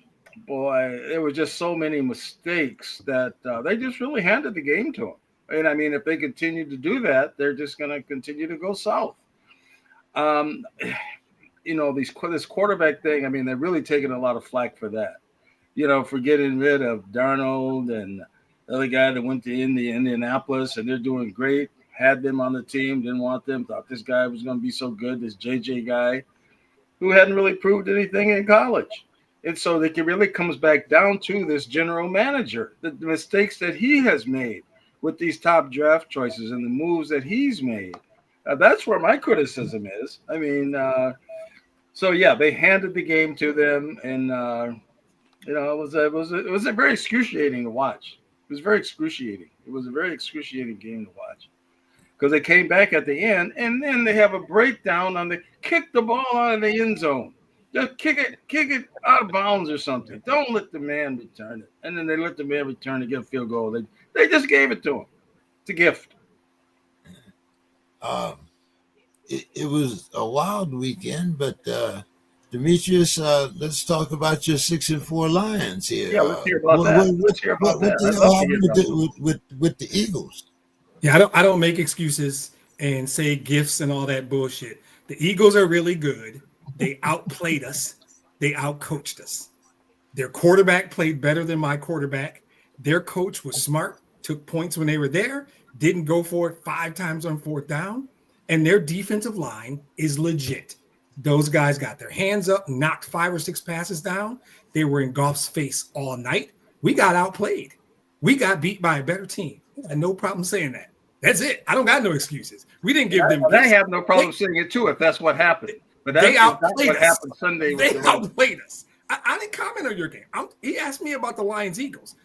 there were just so many mistakes that they just really handed the game to him. And I mean, if they continue to do that, they're just going to continue to go south. This quarterback thing, I mean, they're really taking a lot of flack for that. For getting rid of Darnold and the other guy that went to Indianapolis, and they're doing great. Had them on the team, didn't want them, thought this guy was going to be so good, this JJ guy. who hadn't really proved anything in college. And so it really comes back down to this general manager, the mistakes that he has made with these top draft choices and the moves that he's made. That's where my criticism is. I mean, so yeah, they handed the game to them, and you know, it was a very excruciating to watch. It was very excruciating. It was a very excruciating game to watch because they came back at the end, and then they have a breakdown on the kick the ball out of the end zone. Just kick it out of bounds or something. Don't let the man return it. And then they let the man return to get a field goal. They just gave it to him. It's a gift. It was a wild weekend, but Demetrius, let's talk about your 6-4 Lions here. Yeah, let's hear about that. Let's hear about that. What the hell happened with the Eagles? Yeah, I don't make excuses and say gifts and all that bullshit. The Eagles are really good. They outplayed us. They outcoached us. Their quarterback played better than my quarterback. Their coach was smart, took points when they were there, didn't go for it 5 times on 4th down, and their defensive line is legit. Those guys got their hands up, knocked 5 or 6 passes down. They were in Goff's face all night. We got outplayed. We got beat by a better team. I had no problem saying that. That's it. I don't got no excuses. We didn't give them. They have no problem saying it too if that's what happened. But that's what happened Sunday. They outplayed us. I didn't comment on your game. He asked me about the Lions-Eagles.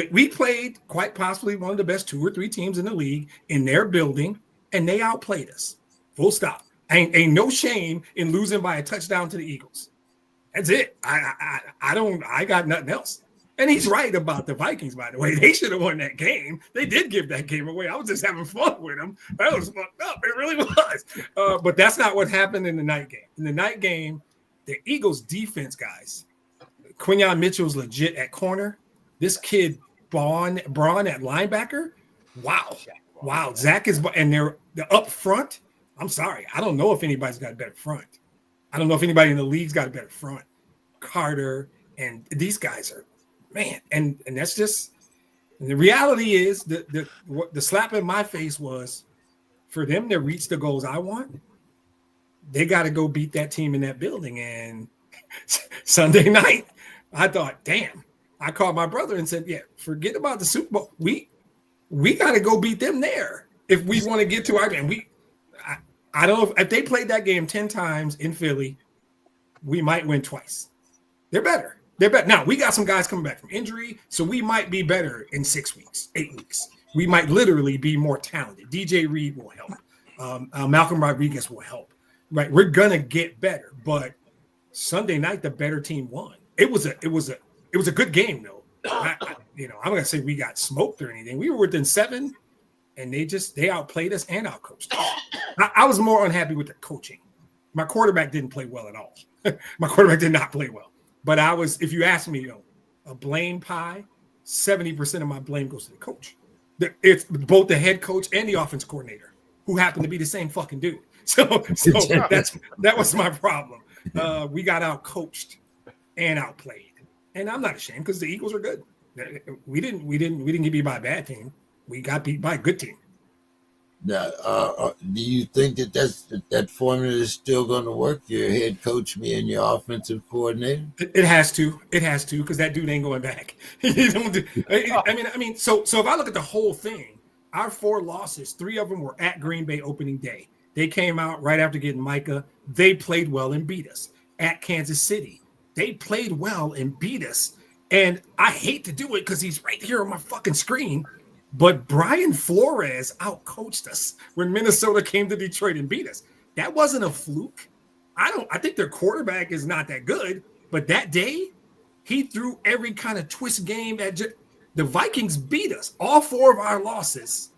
We played quite possibly one of the best 2 or 3 teams in the league in their building, and they outplayed us. Full stop. Ain't no shame in losing by a touchdown to the Eagles. That's it. I got nothing else. And he's right about the Vikings, by the way. They should have won that game. They did give that game away. I was just having fun with them. That was fucked up. It really was. But that's not what happened in the night game. In the night game, the Eagles defense, guys, Quinyon Mitchell's legit at corner. This kid, Braun at linebacker. Wow. Zach is, and they're up front. I'm sorry. I don't know if anybody's got a better front. I don't know if anybody in the league's got a better front. Carter and these guys are, man, and that's just, and the reality is the slap in my face was for them to reach the goals I want, they got to go beat that team in that building. And Sunday night, I thought, damn, I called my brother and said, yeah, forget about the Super Bowl. We got to go beat them there if we want to get to our game. I don't know if they played that game 10 times in Philly, we might win twice. They're better. Now, we got some guys coming back from injury, so we might be better in 6 weeks, 8 weeks. We might literally be more talented. DJ Reed will help. Malcolm Rodriguez will help. Right? We're gonna get better. But Sunday night, the better team won. It was a good game, though. I'm not gonna say we got smoked or anything. We were within 7, and they outplayed us and outcoached us. I was more unhappy with the coaching. My quarterback didn't play well at all. My quarterback did not play well. But if you ask me, a blame pie, 70% of my blame goes to the coach. It's both the head coach and the offense coordinator, who happen to be the same fucking dude. So that was my problem. We got out-coached and outplayed. And I'm not ashamed because the Eagles are good. We didn't get beat by a bad team. We got beat by a good team. Now, do you think that formula is still going to work? Your head coach being your offensive coordinator? It has to, because that dude ain't going back. I mean, so if I look at the whole thing, our 4 losses, 3 of them were at Green Bay opening day. They came out right after getting Micah. They played well and beat us. At Kansas City, they played well and beat us. And I hate to do it because he's right here on my fucking screen. But Brian Flores outcoached us when Minnesota came to Detroit and beat us. That wasn't a fluke. I think their quarterback is not that good, but that day he threw every kind of twist game the Vikings beat us. All 4 of our losses,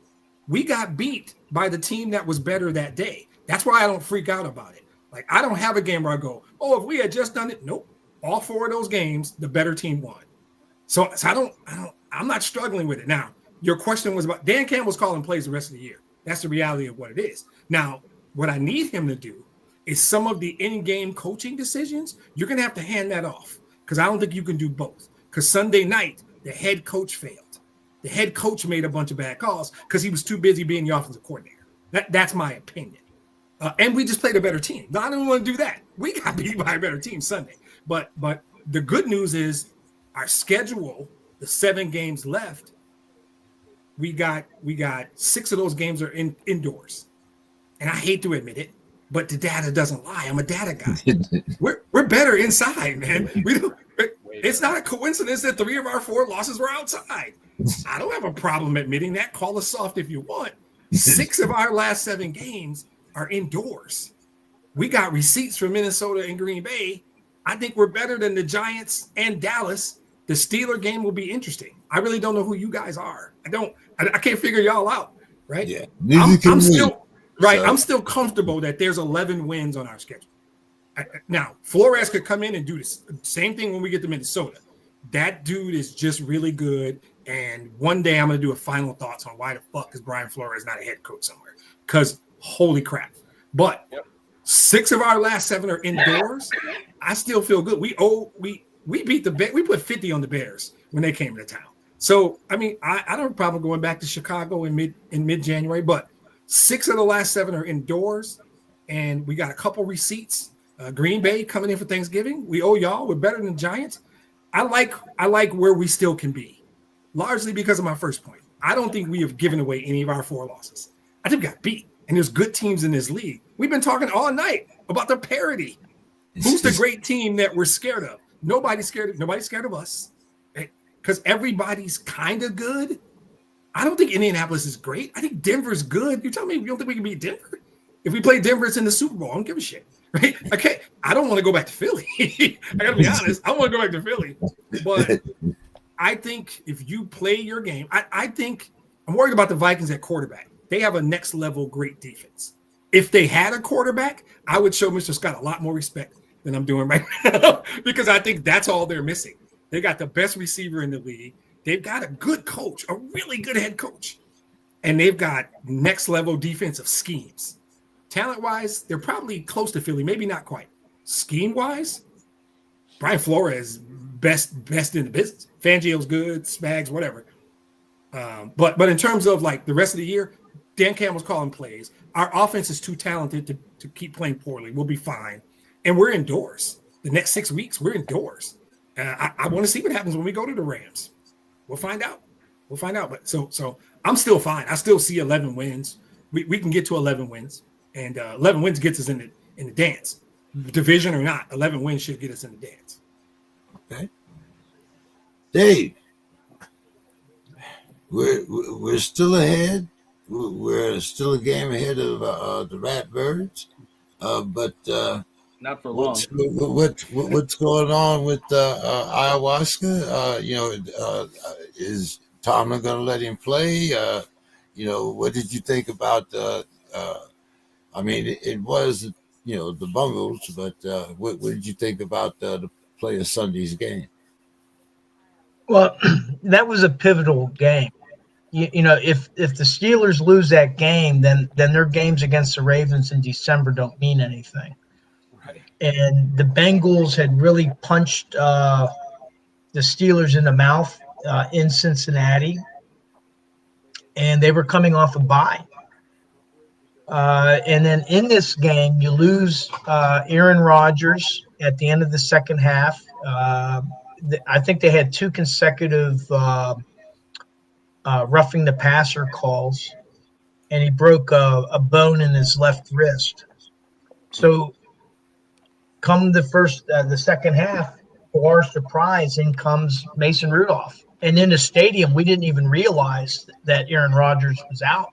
we got beat by the team that was better that day. That's why I don't freak out about it. Like, I don't have a game where I go, oh, if we had just done it. Nope. All 4 of those games, the better team won. So I'm not struggling with it. Now, your question was about Dan Campbell's calling plays the rest of the year. That's the reality of what it is. Now, what I need him to do is some of the in-game coaching decisions. You're going to have to hand that off because I don't think you can do both. Because Sunday night, the head coach failed. The head coach made a bunch of bad calls because he was too busy being the offensive coordinator. That's my opinion. And we just played a better team. No, I don't want to do that. We got beat by a better team Sunday. But the good news is our schedule, the 7 games left, we got 6 of those games are indoors. And I hate to admit it, but the data doesn't lie. I'm a data guy. We're better inside, man. It's not a coincidence that 3 of our 4 losses were outside. I don't have a problem admitting that. Call us soft if you want. 6 of our last 7 games are indoors. We got receipts from Minnesota and Green Bay. I think we're better than the Giants and Dallas. The Steeler game will be interesting. I really don't know who you guys are. I can't figure y'all out, right? Yeah. I'm still comfortable that there's 11 wins on our schedule. Now, Flores could come in and do this same thing when we get to Minnesota. That dude is just really good. And one day I'm going to do a final thoughts on why the fuck is Brian Flores not a head coach somewhere? Because holy crap. But 6 of our last 7 are indoors. I still feel good. We beat the Bears. We put 50 on the Bears when they came to town. So, I mean, I don't have a problem going back to Chicago in mid-January, but 6 of the last 7 are indoors, and we got a couple receipts. Green Bay coming in for Thanksgiving. We owe y'all. We're better than the Giants. I like where we still can be, largely because of my first point. I don't think we have given away any of our 4 losses. I think we got beat, and there's good teams in this league. We've been talking all night about the parity. Who's the great team that we're scared of? Nobody's scared of us, because everybody's kind of good. I don't think Indianapolis is great. I think Denver's good. You tell me you don't think we can beat Denver? If we play Denver, it's in the Super Bowl. I don't give a shit, right? Okay, I don't want to go back to Philly. I got to be honest. I want to go back to Philly. But I think if you play your game, I think I'm worried about the Vikings at quarterback. They have a next level great defense. If they had a quarterback, I would show Mr. Scott a lot more respect than I'm doing right now because I think that's all they're missing. They got the best receiver in the league. They've got a good coach, a really good head coach, and they've got next level defensive schemes. Talent-wise, they're probably close to Philly, maybe not quite. Scheme-wise, Brian Flores best in the business. Fangio's good, Spags, whatever. But in terms of like the rest of the year, Dan Campbell's calling plays. Our offense is too talented to keep playing poorly. We'll be fine, and we're indoors. The next 6 weeks, we're indoors. I want to see what happens when we go to the Rams. We'll find out. But so I'm still fine. I still see 11 wins. We can get to 11 wins, and 11 wins gets us in the dance, division or not. 11 wins should get us in the dance. Okay, Dave, we're still ahead. We're still a game ahead of the Ratbirds, but not for long. What's going on with ayahuasca? Is Tomlin going to let him play? What did you think about? I mean, it was the Bungles, but what did you think about the play of Sunday's game? Well, that was a pivotal game. If the Steelers lose that game, then their games against the Ravens in December don't mean anything. Right. And the Bengals had really punched the Steelers in the mouth in Cincinnati, and they were coming off a bye. And then in this game, you lose Aaron Rodgers at the end of the second half. I think they had 2 consecutive roughing the passer calls, and he broke a bone in his left wrist. So come the second half, to our surprise, in comes Mason Rudolph. And in the stadium, we didn't even realize that Aaron Rodgers was out.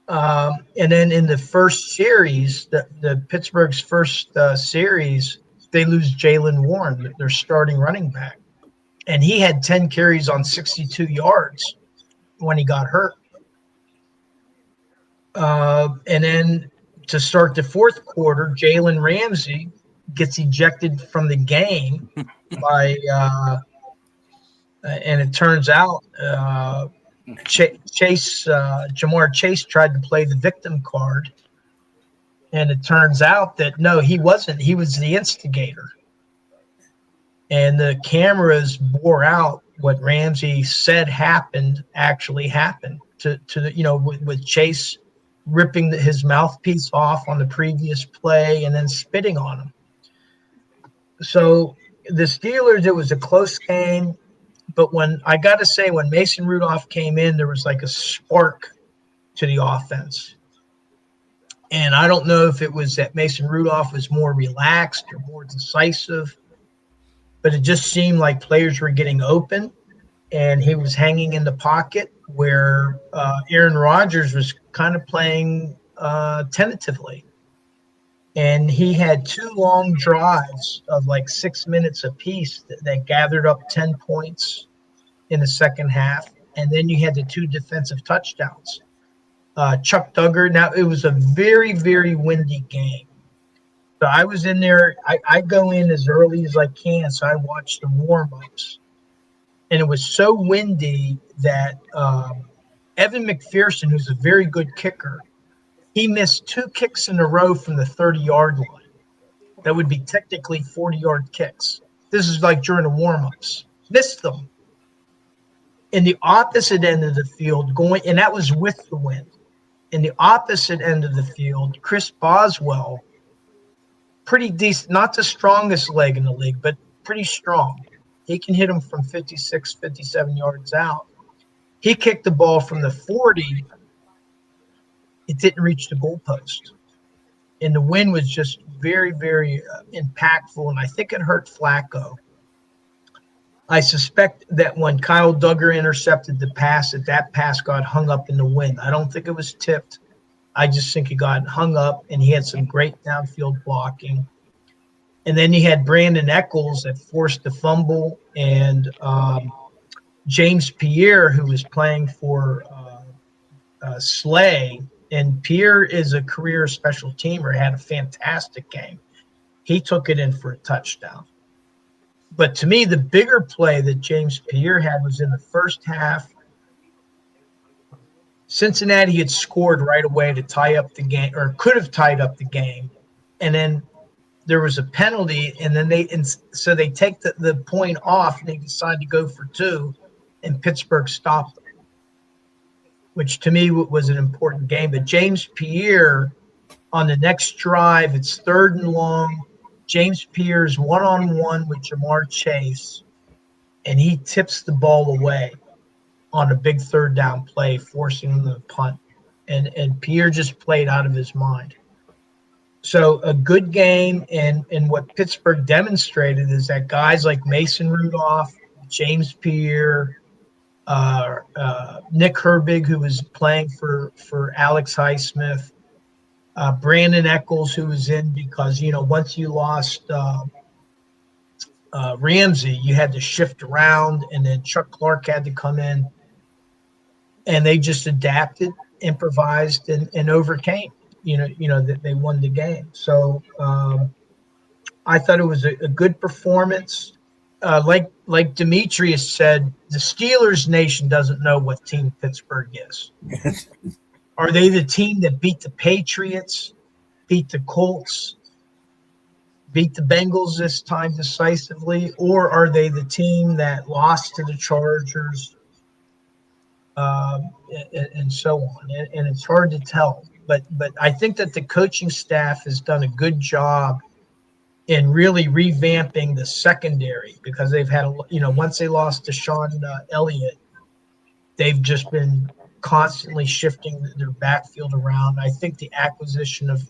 And then in the first series, the Pittsburgh's first series, they lose Jaylen Warren, their starting running back. And he had 10 carries on 62 yards when he got hurt. And then to start the fourth quarter, Jalen Ramsey gets ejected from the game by and it turns out Jamar Chase tried to play the victim card. And it turns out that, no, he wasn't. He was the instigator. And the cameras bore out what Ramsey said happened actually happened to with Chase ripping his mouthpiece off on the previous play and then spitting on him. So the Steelers, it was a close game. But when I got to say, when Mason Rudolph came in, there was like a spark to the offense. And I don't know if it was that Mason Rudolph was more relaxed or more decisive, but it just seemed like players were getting open and he was hanging in the pocket where Aaron Rodgers was kind of playing tentatively. And he had 2 long drives of like 6 minutes apiece that gathered up 10 points in the second half. And then you had the 2 defensive touchdowns. Chuck Duggar. Now, it was a very, very windy game. So I was in there. I go in as early as I can, so I watched the warm-ups. And it was so windy that Evan McPherson, who's a very good kicker, he missed 2 kicks in a row from the 30-yard line. That would be technically 40-yard kicks. This is like during the warm-ups. Missed them. In the opposite end of the field, and that was with the wind. In the opposite end of the field, Chris Boswell, pretty decent, not the strongest leg in the league, but pretty strong. He can hit him from 56, 57 yards out. He kicked the ball from the 40. It didn't reach the goalpost. And the wind was just very, very impactful, and I think it hurt Flacco. I suspect that when Kyle Duggar intercepted the pass, that pass got hung up in the wind. I don't think it was tipped. I just think it got hung up, and he had some great downfield blocking. And then you had Brandon Eccles that forced the fumble, and James Pierre, who was playing for Slay. And Pierre is a career special teamer, had a fantastic game. He took it in for a touchdown. But to me, the bigger play that James Pierre had was in the first half. Cincinnati had scored right away to tie up the game, or could have tied up the game. And then there was a penalty, and then so they take the point off, and they decide to go for 2, and Pittsburgh stopped them, which to me was an important game. But James Pierre, on the next drive, it's 3rd and long. James Pierre's one-on-one with Jamar Chase, and he tips the ball away on a big 3rd down play, forcing him to punt. And Pierre just played out of his mind. So a good game, and what Pittsburgh demonstrated is that guys like Mason Rudolph, James Pierre, Nick Herbig, who was playing for Alex Highsmith, Brandon Eccles, who was in because, once you lost Ramsey, you had to shift around, and then Chuck Clark had to come in, and they just adapted, improvised, and overcame. That they won the game. So I thought it was a good performance. Like Demetrius said, the Steelers nation doesn't know what team Pittsburgh is. Are they the team that beat the Patriots, beat the Colts, beat the Bengals this time decisively, or are they the team that lost to the Chargers, and so on? And it's hard to tell. But I think that the coaching staff has done a good job in really revamping the secondary, because they've had once they lost to Sean Elliott, they've just been constantly shifting their backfield around. I think the acquisition of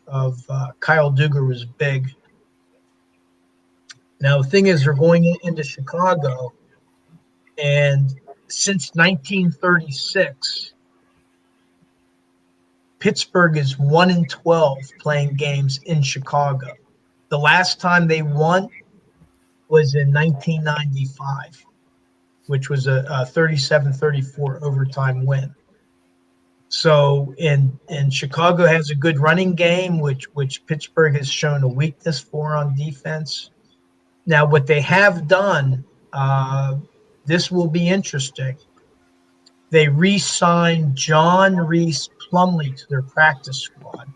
Kyle Duggar was big. Now, the thing is, they're going into Chicago, and since 1936, Pittsburgh is 1-12 playing games in Chicago. The last time they won was in 1995, which was a 37-34 overtime win. So, and Chicago has a good running game, which Pittsburgh has shown a weakness for on defense. Now, what they have done, this will be interesting. They re-signed John Reese Plumlee to their practice squad.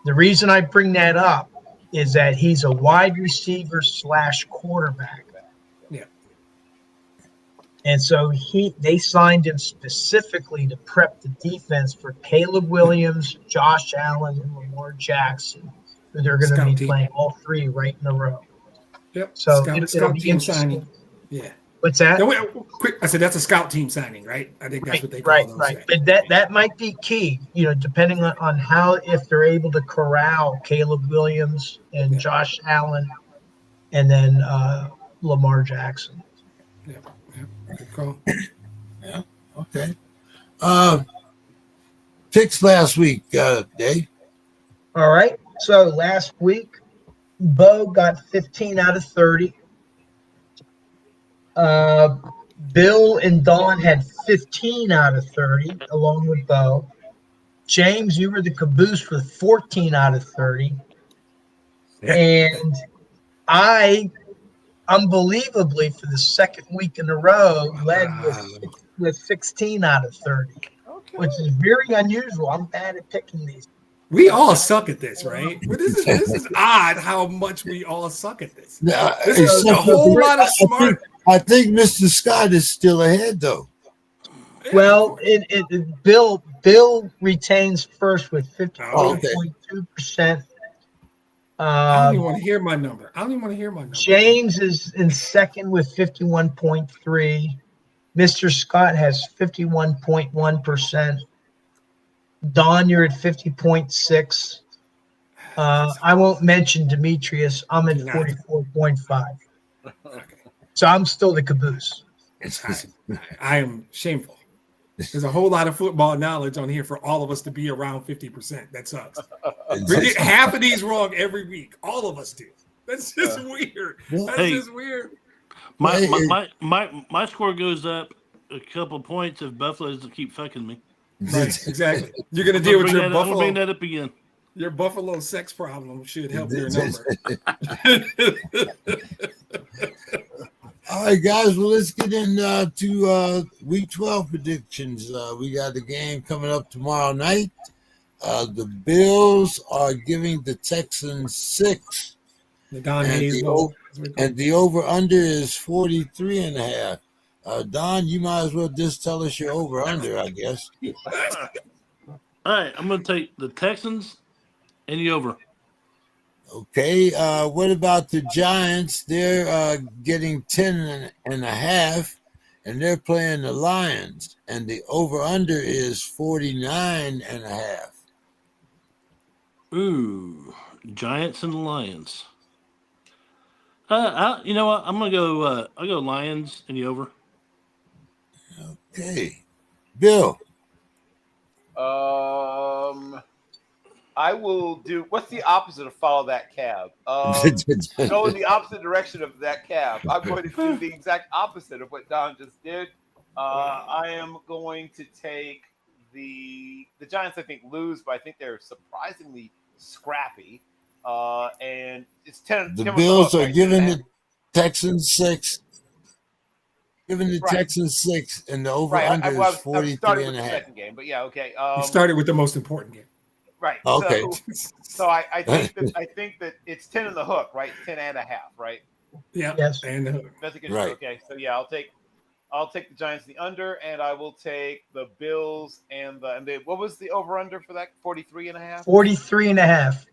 The reason I bring that up is that he's a wide receiver / quarterback. Yeah. And so they signed him specifically to prep the defense for Caleb Williams, Josh Allen, and Lamar Jackson, who they're going to be Scout team. playing all three right in a row. Yep. So Scout it'll be team interesting. signing. Yeah. What's that? No, wait, quick. I said that's a scout team signing, right? I think that's what they call Right. those. But that might be key, depending on how, if they're able to corral Caleb Williams and Josh Allen and then Lamar Jackson. Yeah. Good call. Yeah. Okay. Picks last week, Dave. All right. So last week, Bo got 15 out of 30. Bill and Dawn had 15 out of 30, along with Bo. James, you were the caboose with 14 out of 30. And I, unbelievably, for the second week in a row, led with 16 out of 30, which is very unusual. I'm bad at picking these. We all suck at this, right? But this is odd how much we all suck at this. This is a whole lot of smart. I think Mr. Scott is still ahead, though. Well, Bill retains first with 54.2%. I don't even want to hear my number. James is in second with 51.3%. Mr. Scott has 51.1%. Don, you're at 50.6%. I won't mention Demetrius. I'm at 44.5%. So I'm still the caboose. I am shameful. There's a whole lot of football knowledge on here for all of us to be around 50%. That sucks. We get half of these wrong every week. All of us do. That's just weird. That's just weird. My score goes up a couple points if Buffalo doesn't keep fucking me. Right, exactly. You're going to deal with your Buffalo. I'm going to bring that up again. Your Buffalo sex problem should help your number. All right, guys. Well, let's get into Week 12 predictions. We got the game coming up tomorrow night. The Bills are giving the Texans 6. And the over-under is 43.5. Don, you might as well just tell us your over-under, I guess. All right, I'm going to take the Texans and the over. Okay, what about the Giants? They're getting 10.5, and they're playing the Lions, and the over-under is 49.5. Ooh, Giants and Lions. You know what? I'm gonna go. I'll go Lions and the over. Okay, Bill. I will do. What's the opposite of follow that cab? Go in the opposite direction of that cab. I'm going to do the exact opposite of what Don just did. I am going to take the Giants. I think lose, but I think they're surprisingly scrappy. And it's 10. The Bills are giving the Texans 6. Giving the Texans 6, and the over-under is 43.5. Second game, but yeah, okay. You started with the most important game. Right. Okay. So I think that it's 10 in the hook, right? 10.5, right? Yeah. Yes. And the hook. That's a good. Right. Okay. So yeah, I'll take the Giants the under, and I will take the Bills and the what was the over under for that? 43.5. 43.5.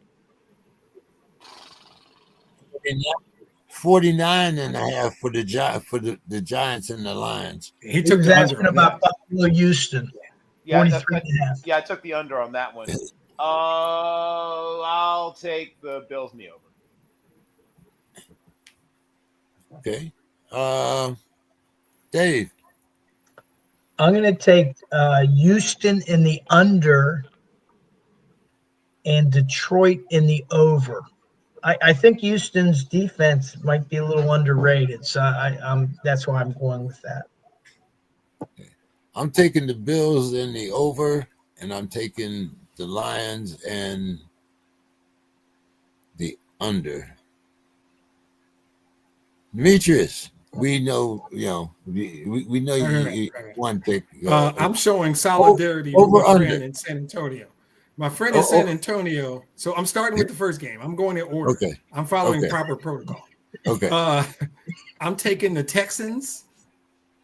49.5 for the Giants and the Lions. He took was the asking under. about Buffalo Houston. Yeah, 43.5. yeah, I took the under on that one. I'll take the Bills and the over. Okay. Dave. I'm going to take Houston in the under and Detroit in the over. I think Houston's defense might be a little underrated, so that's why I'm going with that. I'm taking the Bills in the over, and I'm taking the Lions and the under. Demetrius, we know, we know you one pick. I'm showing solidarity with my friend in San Antonio. My friend in San Antonio. So I'm starting with the first game. I'm going in order. Okay. I'm following proper protocol. Okay. I'm taking the Texans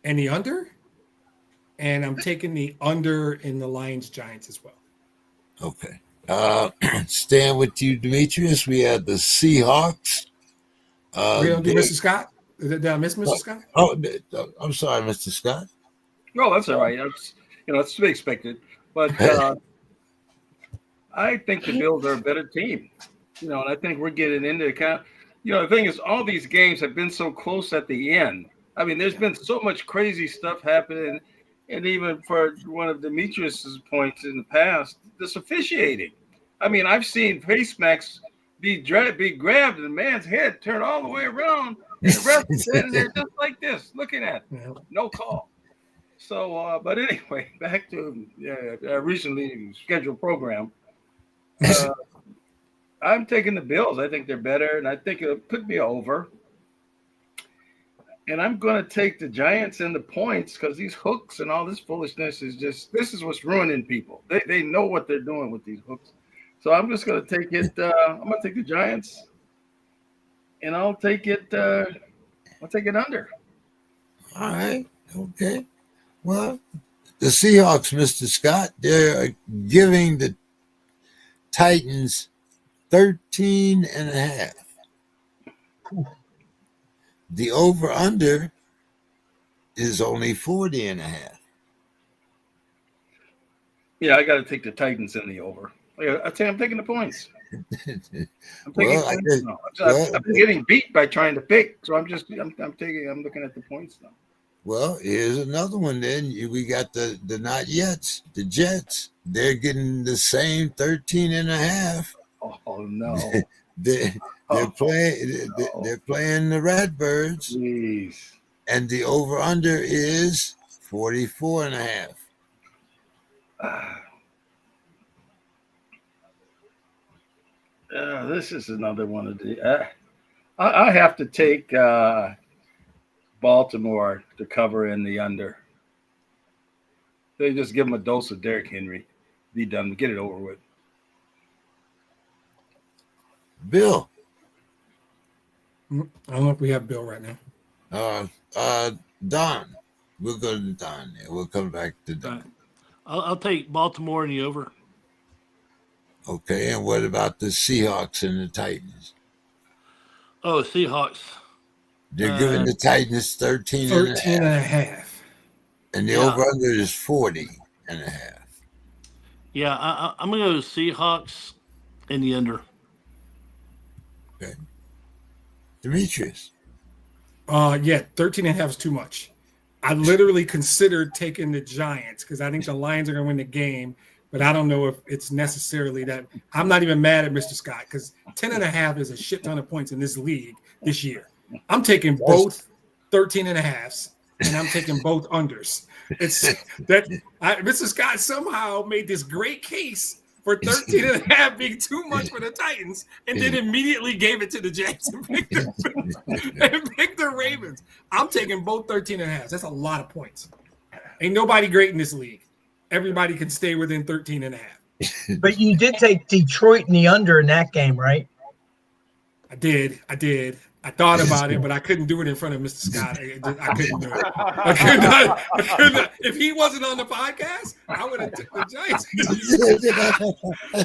and the under, and I'm taking the under in the Lions Giants as well. Okay. Staying with you, Demetrius, we had the Seahawks. We don't do Mr. Scott. Did I miss Mr. Scott? Oh, I'm sorry, Mr. Scott. No, that's all right. That's it's to be expected. But I think the Bills are a better team. And I think we're getting into the thing is, all these games have been so close at the end. I mean, there's been so much crazy stuff happening, and even for one of Demetrius's points in the past, this officiating. I mean, I've seen face masks be grabbed and the man's head turned all the way around, and the ref is sitting there just like this, looking at it. No call. So, but anyway, back to our recently scheduled program. I'm taking the Bills. I think they're better, and I think it could be over. And I'm going to take the Giants and the points because these hooks and all this foolishness this is what's ruining people. They know what they're doing with these hooks. So I'm just going to take it. I'm going to take the Giants, and I'll take it under. All right. Okay. Well, the Seahawks, Mr. Scott, they're giving the Titans 13.5. The over-under is only 40.5. Yeah, I got to take the Titans in the over. I'm taking the points. I'm been getting beat by trying to pick, so I'm looking at the points now. Well, here's another one. Then we got the not yets, the Jets. They're getting the same 13.5. Oh no. They're playing the Redbirds. Jeez. And the over-under is 44.5. This is another one of the. I have to take Baltimore to cover in the under. They just give them a dose of Derrick Henry. Be done. Get it over with. Bill. I don't know if we have Bill right now. Don. We'll go to Don. We'll come back to Don. I'll take Baltimore in the over. Okay, and what about the Seahawks and the Titans? Oh, Seahawks. They're giving the Titans 13.5. And the over-under is 40.5. Yeah, I'm going to go Seahawks in the under. Okay. Demetrius. 13.5 is too much. I literally considered taking the Giants because I think the Lions are going to win the game, but I don't know if it's necessarily that. I'm not even mad at Mr. Scott because 10.5 is a shit ton of points in this league this year. I'm taking both 13.5s and I'm taking both unders. It's that Mr. Scott somehow made this great case for 13.5 being too much for the Titans, and then immediately gave it to the Jets and picked the Ravens. I'm taking both 13.5. That's a lot of points. Ain't nobody great in this league. Everybody can stay within 13.5. But you did take Detroit in the under in that game, right? I did. I thought about it, but I couldn't do it in front of Mr. Scott. I couldn't do it. I could not. If he wasn't on the podcast, I would have took the Giants.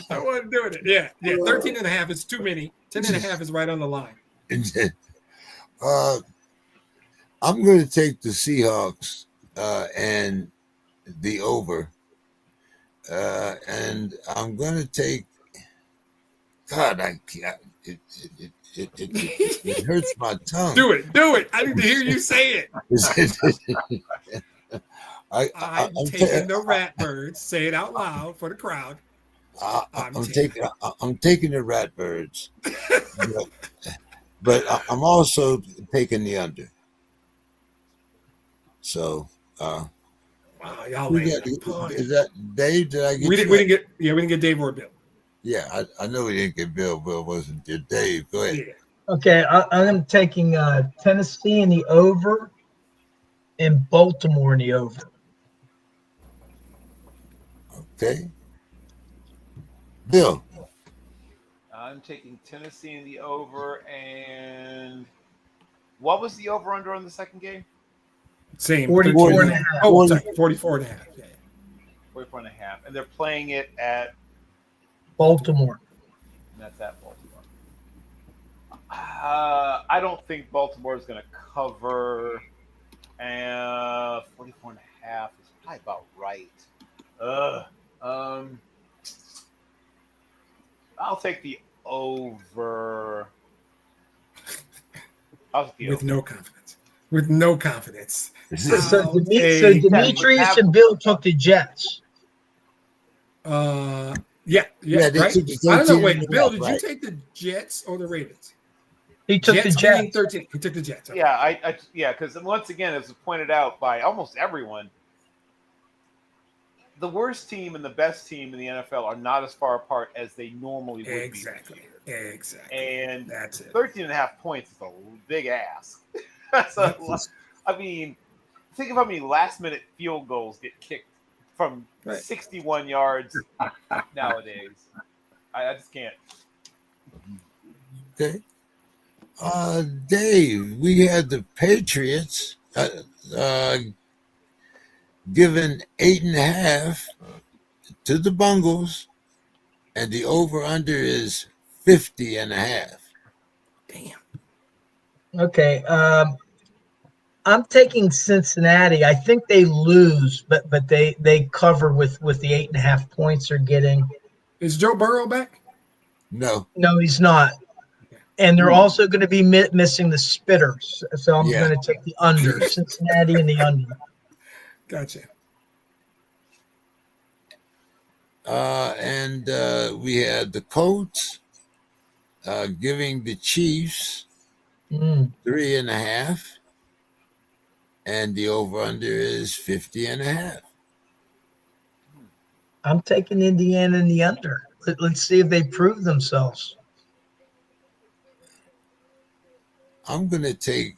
I wasn't doing it. Yeah. 13.5 is too many. 10.5 is right on the line. I'm going to take the Seahawks and the over. And I'm going to take – God, I can't – it hurts my tongue. Do it. I need to hear you say it. I'm taking the Ratbirds. Say it out loud for the crowd. I'm taking the Ratbirds, but I'm also taking the under. So, wow, y'all is that Dave? Did I get? We didn't get Dave or Bill. Yeah, I know we didn't get Bill. Bill wasn't there. Dave, go ahead. Yeah. Okay, I'm taking Tennessee in the over and Baltimore in the over. Okay. Bill. I'm taking Tennessee in the over, and what was the over-under on the second game? Same. 44 and a 13. half. Oh, sorry, 44 and a half. Yeah. 44 and a half. And they're playing it at, Baltimore. and that's at Baltimore. I don't think Baltimore is going to cover. 44 and a half is probably about right. I'll take the over. I'll take the With over. no confidence. With no confidence. So I'll Demetrius and Bill took the Jets. Yeah, Yeah, they right. took the I don't know. 13 Wait, and a Bill, half, did right. you take the Jets or the Ravens? He took the getting Jets. 13. He took the Jets. Okay. Yeah, because once again, as pointed out by almost everyone, the worst team and the best team in the NFL are not as far apart as they normally would Exactly. be. Exactly. And That's it. 13 and a half points is a big ask. That's a lot. I mean, think of how many last-minute field goals get kicked from 61 yards nowadays. I just can't. Okay. Dave, we had the Patriots given 8.5 to the Bungles, and the over/under is 50.5. Damn. Okay. I'm taking Cincinnati. I think they lose, but they cover with the 8.5 points they're getting. Is Joe Burrow back? No. No, he's not. And they're also going to be missing the spitters. So I'm going to take the under, Cincinnati and the under. Gotcha. And we had the Colts giving the Chiefs 3.5, and the over/under is 50.5. I'm taking Indiana in the under. Let's see if they prove themselves. I'm going to take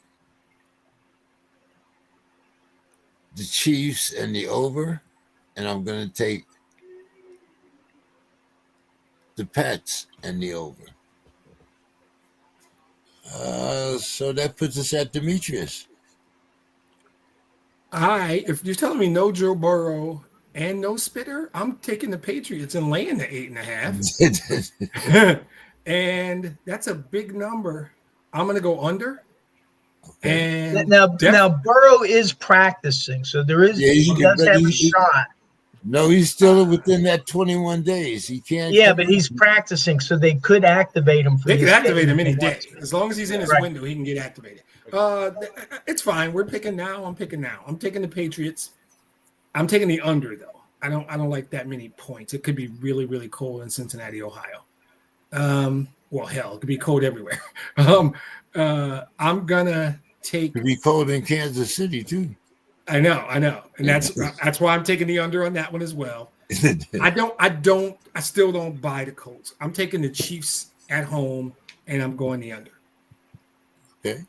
the Chiefs and the over, and I'm going to take the Pats and the over. So that puts us at Demetrius. If you're telling me no Joe Burrow and no spitter, I'm taking the Patriots and laying the 8.5. And that's a big number. I'm going to go under. Okay. And now Burrow is practicing, so there is he does have a shot. No, he's still within that 21 days. He can't. Yeah, but he's practicing, so they could activate him. They could activate him any day. As long as he's in his window, he can get activated. It's fine. We're picking now. I'm picking now. I'm taking the Patriots. I'm taking the under, though. I don't like that many points. It could be really, really cold in Cincinnati, Ohio. Well, hell, it could be cold everywhere. I'm gonna take. It could be cold in Kansas City too. I know, and that's why I'm taking the under on that one as well. I still don't buy the Colts. I'm taking the Chiefs at home, and I'm going the under. Okay.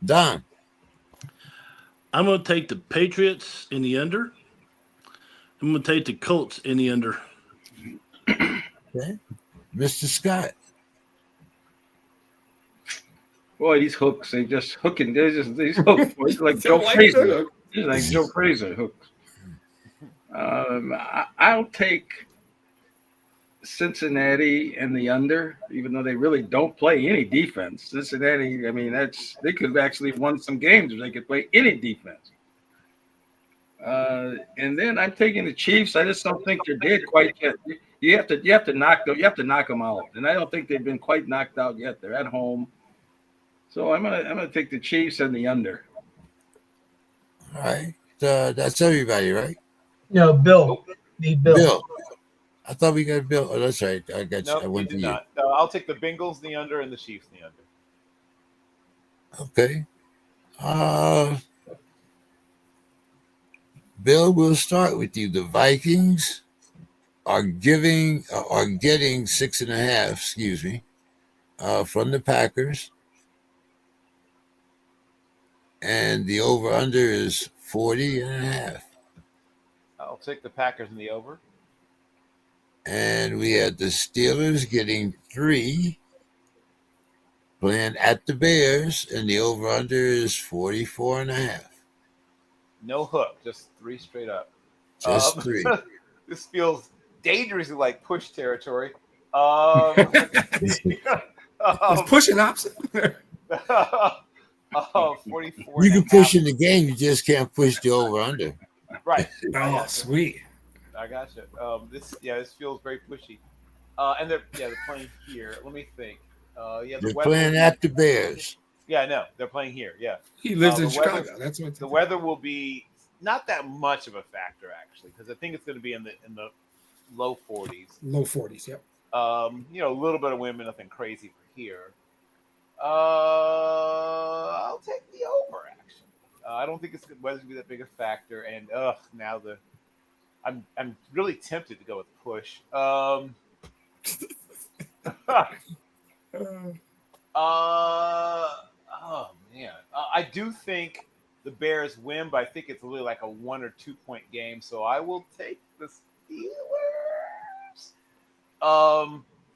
Don. I'm going to take the Patriots in the under. I'm going to take the Colts in the under. Okay. Mr. Scott. Boy, these hooks, they just hooking. They're just these hooks. It's like Joe Frazier. It's like Joe Frazier hooks. I'll take Cincinnati and the under, even though they really don't play any defense. Cincinnati, I mean, they could have actually won some games if they could play any defense. And then I'm taking the Chiefs. I just don't think they're dead quite yet. You have to knock them out, and I don't think they've been quite knocked out yet. They're at home, so I'm gonna take the Chiefs and the under. All right, that's everybody, right? No, Bill. Need Bill. Bill. I thought we got Bill. Oh, that's right. I got you. I went to you. No, I'll take the Bengals the under and the Chiefs the under. Okay. Bill, we'll start with you. The Vikings are getting 6.5, from the Packers. And the over/under is 40.5. I'll take the Packers in the over. And we had the Steelers getting 3 playing at the Bears, and the over-under is 44.5. No hook, just 3 straight up. Just 3. This feels dangerously like push territory. It's pushing opposite. 44. You can push in the game, you just can't push the over-under. Right. Oh, sweet. I gotcha. This feels very pushy. And they're playing here. Let me think. They're playing at the Bears. Yeah, I know. They're playing here. Yeah. He lives in the Chicago. weather- That's what The weather will be not that much of a factor actually, because I think it's going to be in the low 40s. low 40s. Yep. A little bit of wind, but nothing crazy for here. I'll take the over. Actually, I don't think weather's gonna be that big a factor. And now I'm really tempted to go with push. Oh man, I do think the Bears win, but I think it's really like a 1 or 2 point game. So I will take the Steelers.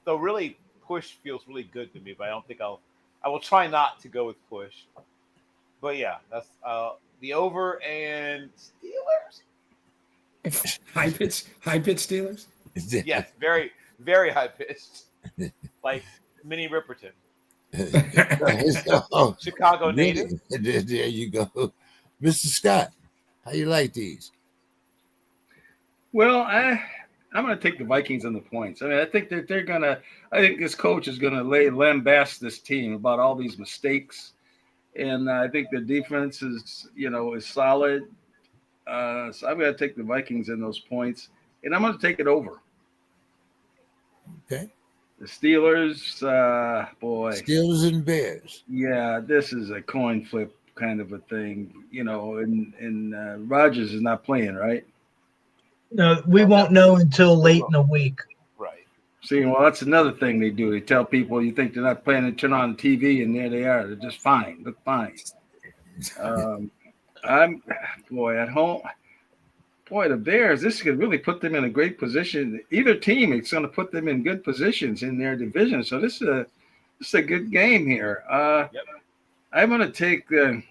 Though really push feels really good to me, but I don't think I will try not to go with push. But yeah, that's the over and Steelers. High pitch Steelers. Yes, very, very high pitched. Like Minnie Ripperton. Chicago native. There you go. Mr. Scott, how you like these? Well, I'm going to take the Vikings on the points. I mean, I think that I think this coach is going to lambast this team about all these mistakes. And I think the defense is solid. So I'm going to take the Vikings in those points. And I'm going to take it over. Okay. The Steelers, boy. Steelers and Bears. Yeah, this is a coin flip kind of a thing, and Rodgers is not playing, right? No, we won't know until late in the week. Right. See, well, that's another thing they do. They tell people you think they're not playing and turn on the TV, and there they are. They're just fine. Look fine. I'm at home. Boy, the Bears, this could really put them in a great position. Either team, it's going to put them in good positions in their division. So this is a good game here. Yep. I'm going to take I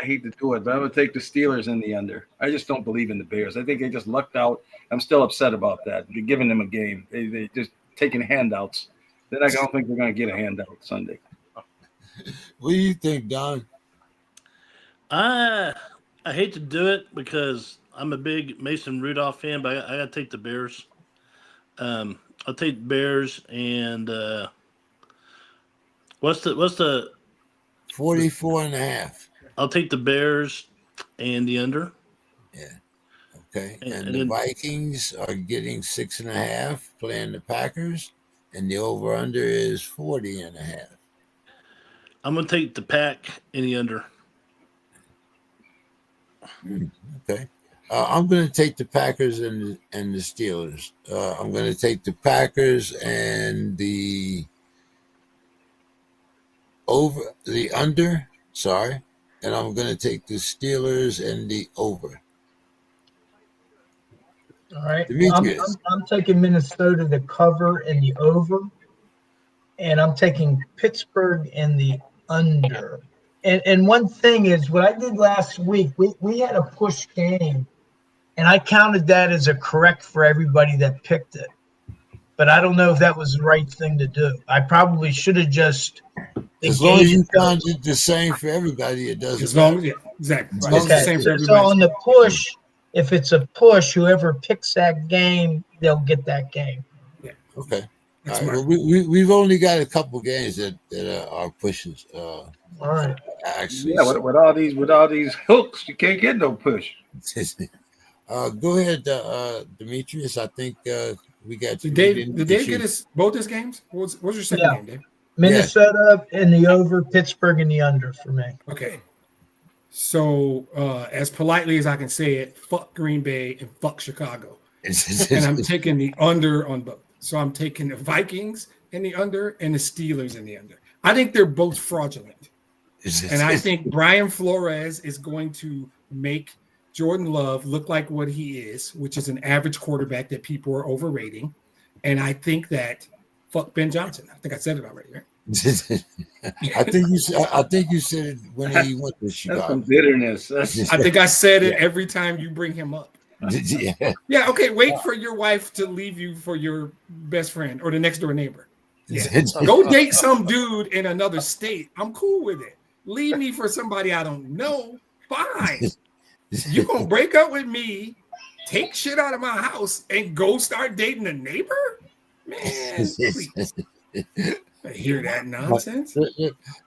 hate to do it, but I'm going to take the Steelers in the under. I just don't believe in the Bears. I think they just lucked out. I'm still upset about that. They're giving them a game. They just taking handouts. Then I don't think they're going to get a handout Sunday. What do you think, Don? I hate to do it because I'm a big Mason Rudolph fan, but I got to take the Bears. I'll take the Bears and what's the 44.5. I'll take the Bears and the under. Yeah. Okay. And And the then- Vikings are getting 6.5 playing the Packers, and the over-under is 40.5. I'm gonna take the Pack and the under. Okay. I'm going to take the Packers and the Steelers. I'm going to take the Packers and the under. Sorry. And I'm going to take the Steelers and the over. All right. Demetrius. I'm taking Minnesota to cover and the over. And I'm taking Pittsburgh and the under. And one thing is what I did last week, we had a push game. And I counted that as a correct for everybody that picked it. But I don't know if that was the right thing to do. I probably should have just As long as you found it the same for everybody, it doesn't As long as, matter. yeah, exactly. As long as it's the same for So everybody. on the push, if it's a push, whoever picks that game, they'll get that game. Okay. That's All right. smart. Well, we've only got a couple games that are pushes. All right. Actually, Yeah, with all these hooks, you can't get no push. go ahead, Demetrius. I think we got. Did Dave get us both his games? What's your second Yeah. game, Dave? Minnesota in the over, Pittsburgh in the under for me. Okay. So as politely as I can say it, fuck Green Bay and fuck Chicago. And I'm taking the under on both. So I'm taking the Vikings in the under and the Steelers in the under. I think they're both fraudulent. And I think Brian Flores is going to make Jordan Love look like what he is, which is an average quarterback that people are overrating. And I think that fuck Ben Johnson. I think I said it already, right? I think you said it when he went to That's some Chicago. bitterness. I think I said it every time you bring him up. Yeah. Yeah, okay. Wait for your wife to leave you for your best friend or the next door neighbor. Yeah. Go date some dude in another state. I'm cool with it. Leave me for somebody I don't know. Fine. You gonna break up with me, take shit out of my house, and go start dating a neighbor? Man, please. I hear that nonsense.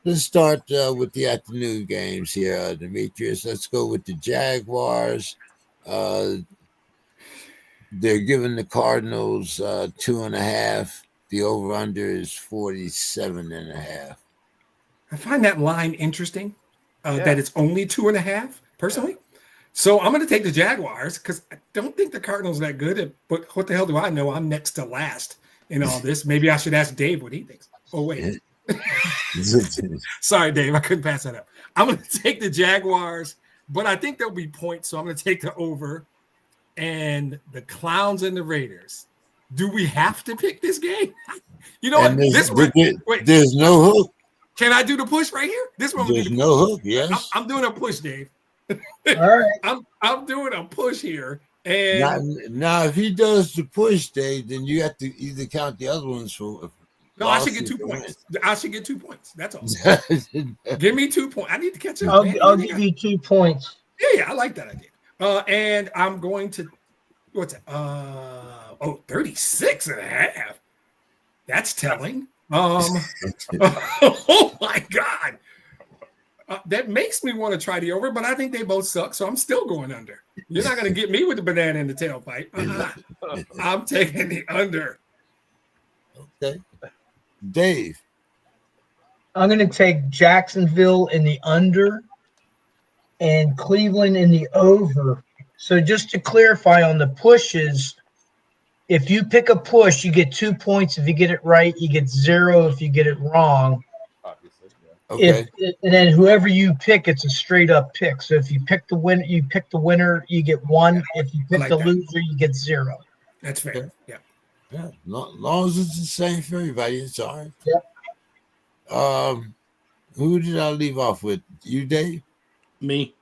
Let's start with the afternoon games here, Demetrius. Let's go with the Jaguars. They're giving the Cardinals 2.5. The over-under is 47.5. I find that line interesting. That it's only 2.5. Personally. So I'm going to take the Jaguars because I don't think the Cardinals are that good. But what the hell do I know? I'm next to last in all this. Maybe I should ask Dave what he thinks. Oh, wait. Sorry, Dave. I couldn't pass that up. I'm going to take the Jaguars, but I think there'll be points. So I'm going to take the over. And the Clowns and the Raiders. Do we have to pick this game? You know what? This one. Wait. There's no hook. Can I do the push right here? This one. There's no hook. Yes. I'm doing a push, Dave. All right. I'm doing a push here. And now, if he does the push, Dave, then you have to either count the other ones for. No, I should get 2 points. I should get 2 points. That's all. Give me 2 points. I need to catch up. I'll give you 2 points. Yeah, I like that idea. And I'm going to, what's that? 36.5. That's telling. Oh my God. That makes me want to try the over, but I think they both suck, so I'm still going under. You're not going to get me with the banana in the tailpipe. I'm taking the under. Okay. Dave. I'm going to take Jacksonville in the under and Cleveland in the over. So just to clarify on the pushes, if you pick a push, you get 2 points. If you get it right, you get 0 if you get it wrong. Obviously, yeah. Okay. And then whoever you pick, it's a straight up pick. So if you pick the winner, you get 1. If you pick the loser, you get 0. That's fair. Okay. Yeah. Yeah. Long as it's the same for everybody, it's all right. Yep. Who did I leave off with? You, Dave? Me.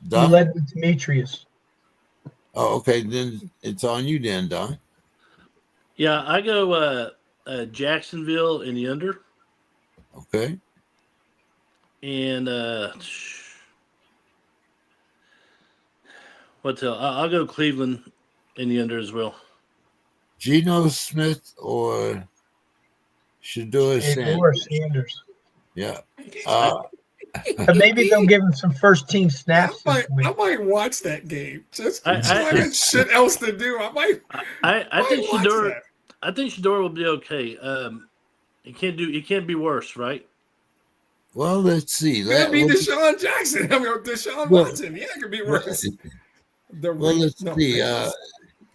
You Don? led with Demetrius. Oh, okay. Then it's on you then, Don. Yeah, I go Jacksonville in the under. Okay. And what's else? I'll go Cleveland in the under as well. Geno Smith or Shador Sanders. Yeah. But maybe they'll give him some first team snaps. I might watch that game. Just I got shit else to do. I think Shador. I think Shador will be okay. It can't be worse, right? Well, let's see. It could be Deshaun Jackson. I mean, Deshaun Watson. Yeah, it could be worse. Let's see.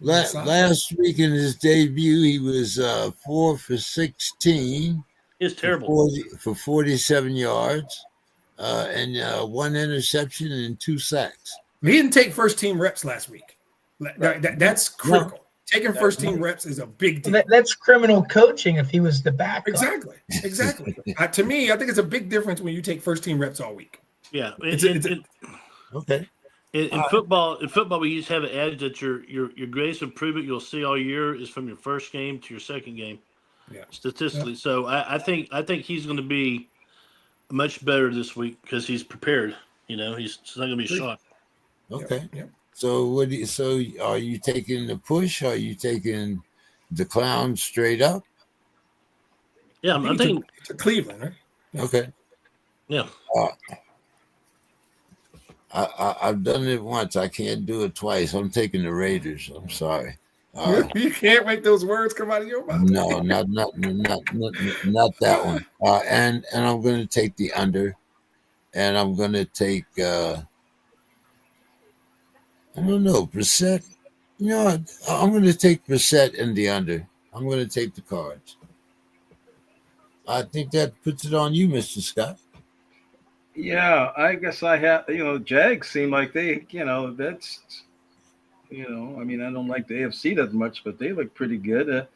Last week in his debut, he was 4 for 16. It's terrible. For 47 yards. And 1 interception and 2 sacks. He didn't take first team reps last week. That's critical. Taking first team reps is a big deal. That's criminal coaching if he was the backup. Exactly. To me, I think it's a big difference when you take first team reps all week. Yeah. Okay. In football, we used to have an adage that your greatest improvement you'll see all year is from your first game to your second game. Yeah. Statistically. Yeah. So I think he's going to be much better this week because he's prepared. You know, he's not going to be shocked. Okay. Yep. So are you taking the push? Are you taking the clown straight up? Yeah, I'm thinking to Cleveland, right? Yeah. Okay. Yeah. I've done it once. I can't do it twice. I'm taking the Raiders. I'm sorry. You can't make those words come out of your mouth. No, not that one. And I'm going to take the under, and I'm going to take. I don't know, Brissett. You know, I'm going to take Brissett in the under. I'm going to take the Cards. I think that puts it on you, Mr. Scott. Yeah, I guess I have. Jags seem like they. that's. I mean, I don't like the AFC that much, but they look pretty good.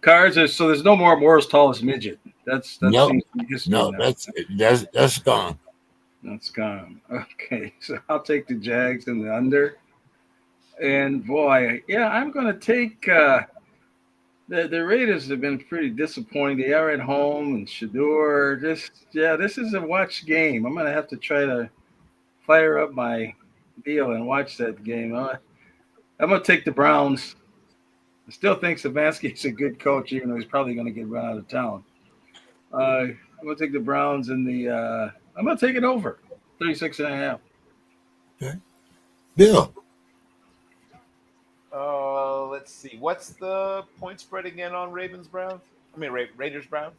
Cards are so there's no more World's Tallest Midget. That Nope. seems to be history No, now. that's gone. That's gone. Okay, so I'll take the Jags and the under. And boy, yeah, I'm going to take the Raiders have been pretty disappointing. They are at home and Shador. This is a watch game. I'm going to have to try to fire up my deal and watch that game. I'm going to take the Browns. I still think Stefanski is a good coach, even though he's probably going to get run out of town. I'm going to take the Browns and I'm going to take it over 36.5. Okay. Bill. Let's see. What's the point spread again on Ravens Browns? I mean Raiders Browns.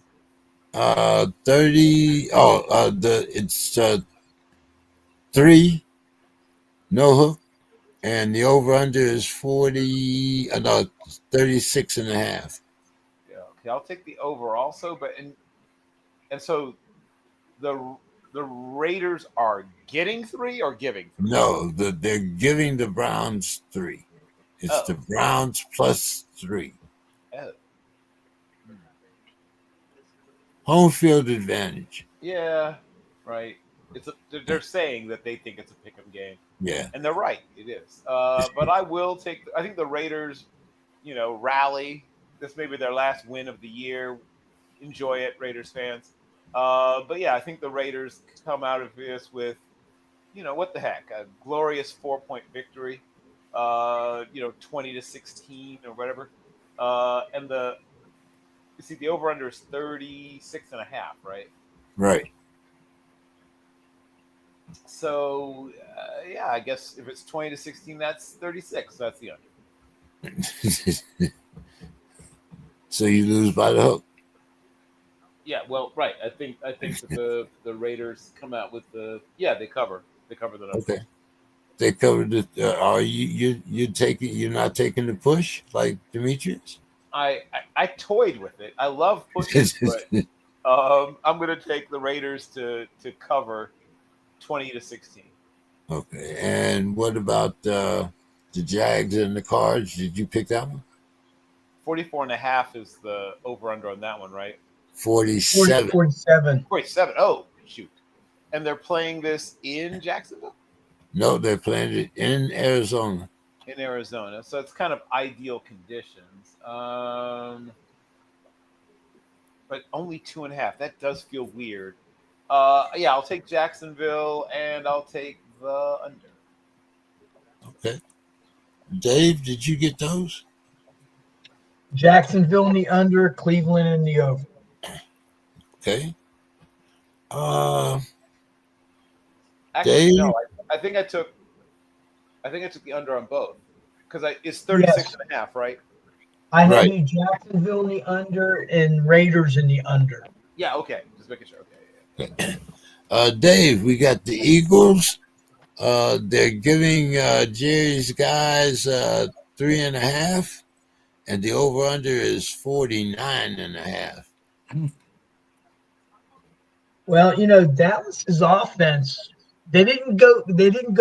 30. It's 3. No hook, and the over under is 40. 36.5. Yeah. Okay. I'll take the over also, but and so the Raiders are getting 3 or giving 3? No, they're giving the Browns 3. It's the Browns plus 3. Oh. Home field advantage. Yeah, right. They're saying that they think it's a pick'em game. Yeah, And they're right. It is. But I will take. I think the Raiders, rally. This may be their last win of the year. Enjoy it, Raiders fans. But yeah, I think the Raiders come out of this with, what the heck, a glorious 4-point victory. 20-16 or whatever. And the over under is 36.5, right? right. So yeah, I guess if it's 20-16, that's 36. That's the under. So you lose by the hook. Yeah, well, right. I think that the Raiders come out with they cover the number. Okay. They covered it. Are you taking? You're not taking the push like Demetrius? I toyed with it. I love pushing, but I'm going to take the Raiders to cover 20-16. Okay. And what about the Jags and the Cards? Did you pick that one? 44.5 is the over under on that one, right? 47. 47. 47. Oh, shoot. And they're playing this in Jacksonville? No, they're playing it in Arizona. In Arizona. So it's kind of ideal conditions. But only 2.5. That does feel weird. I'll take Jacksonville and I'll take the under. Okay. Dave, did you get those? Jacksonville in the under, Cleveland in the over. Okay. Actually, Dave? no. I think I took the under on both because it's 36.5, right? I had Right. you Jacksonville in the under and Raiders in the under. Yeah. Okay. Just making sure. Okay. Yeah. Dave, we got the Eagles. They're giving Jerry's guys 3.5, and the over/under is 49.5. Well, Dallas's offense, they didn't go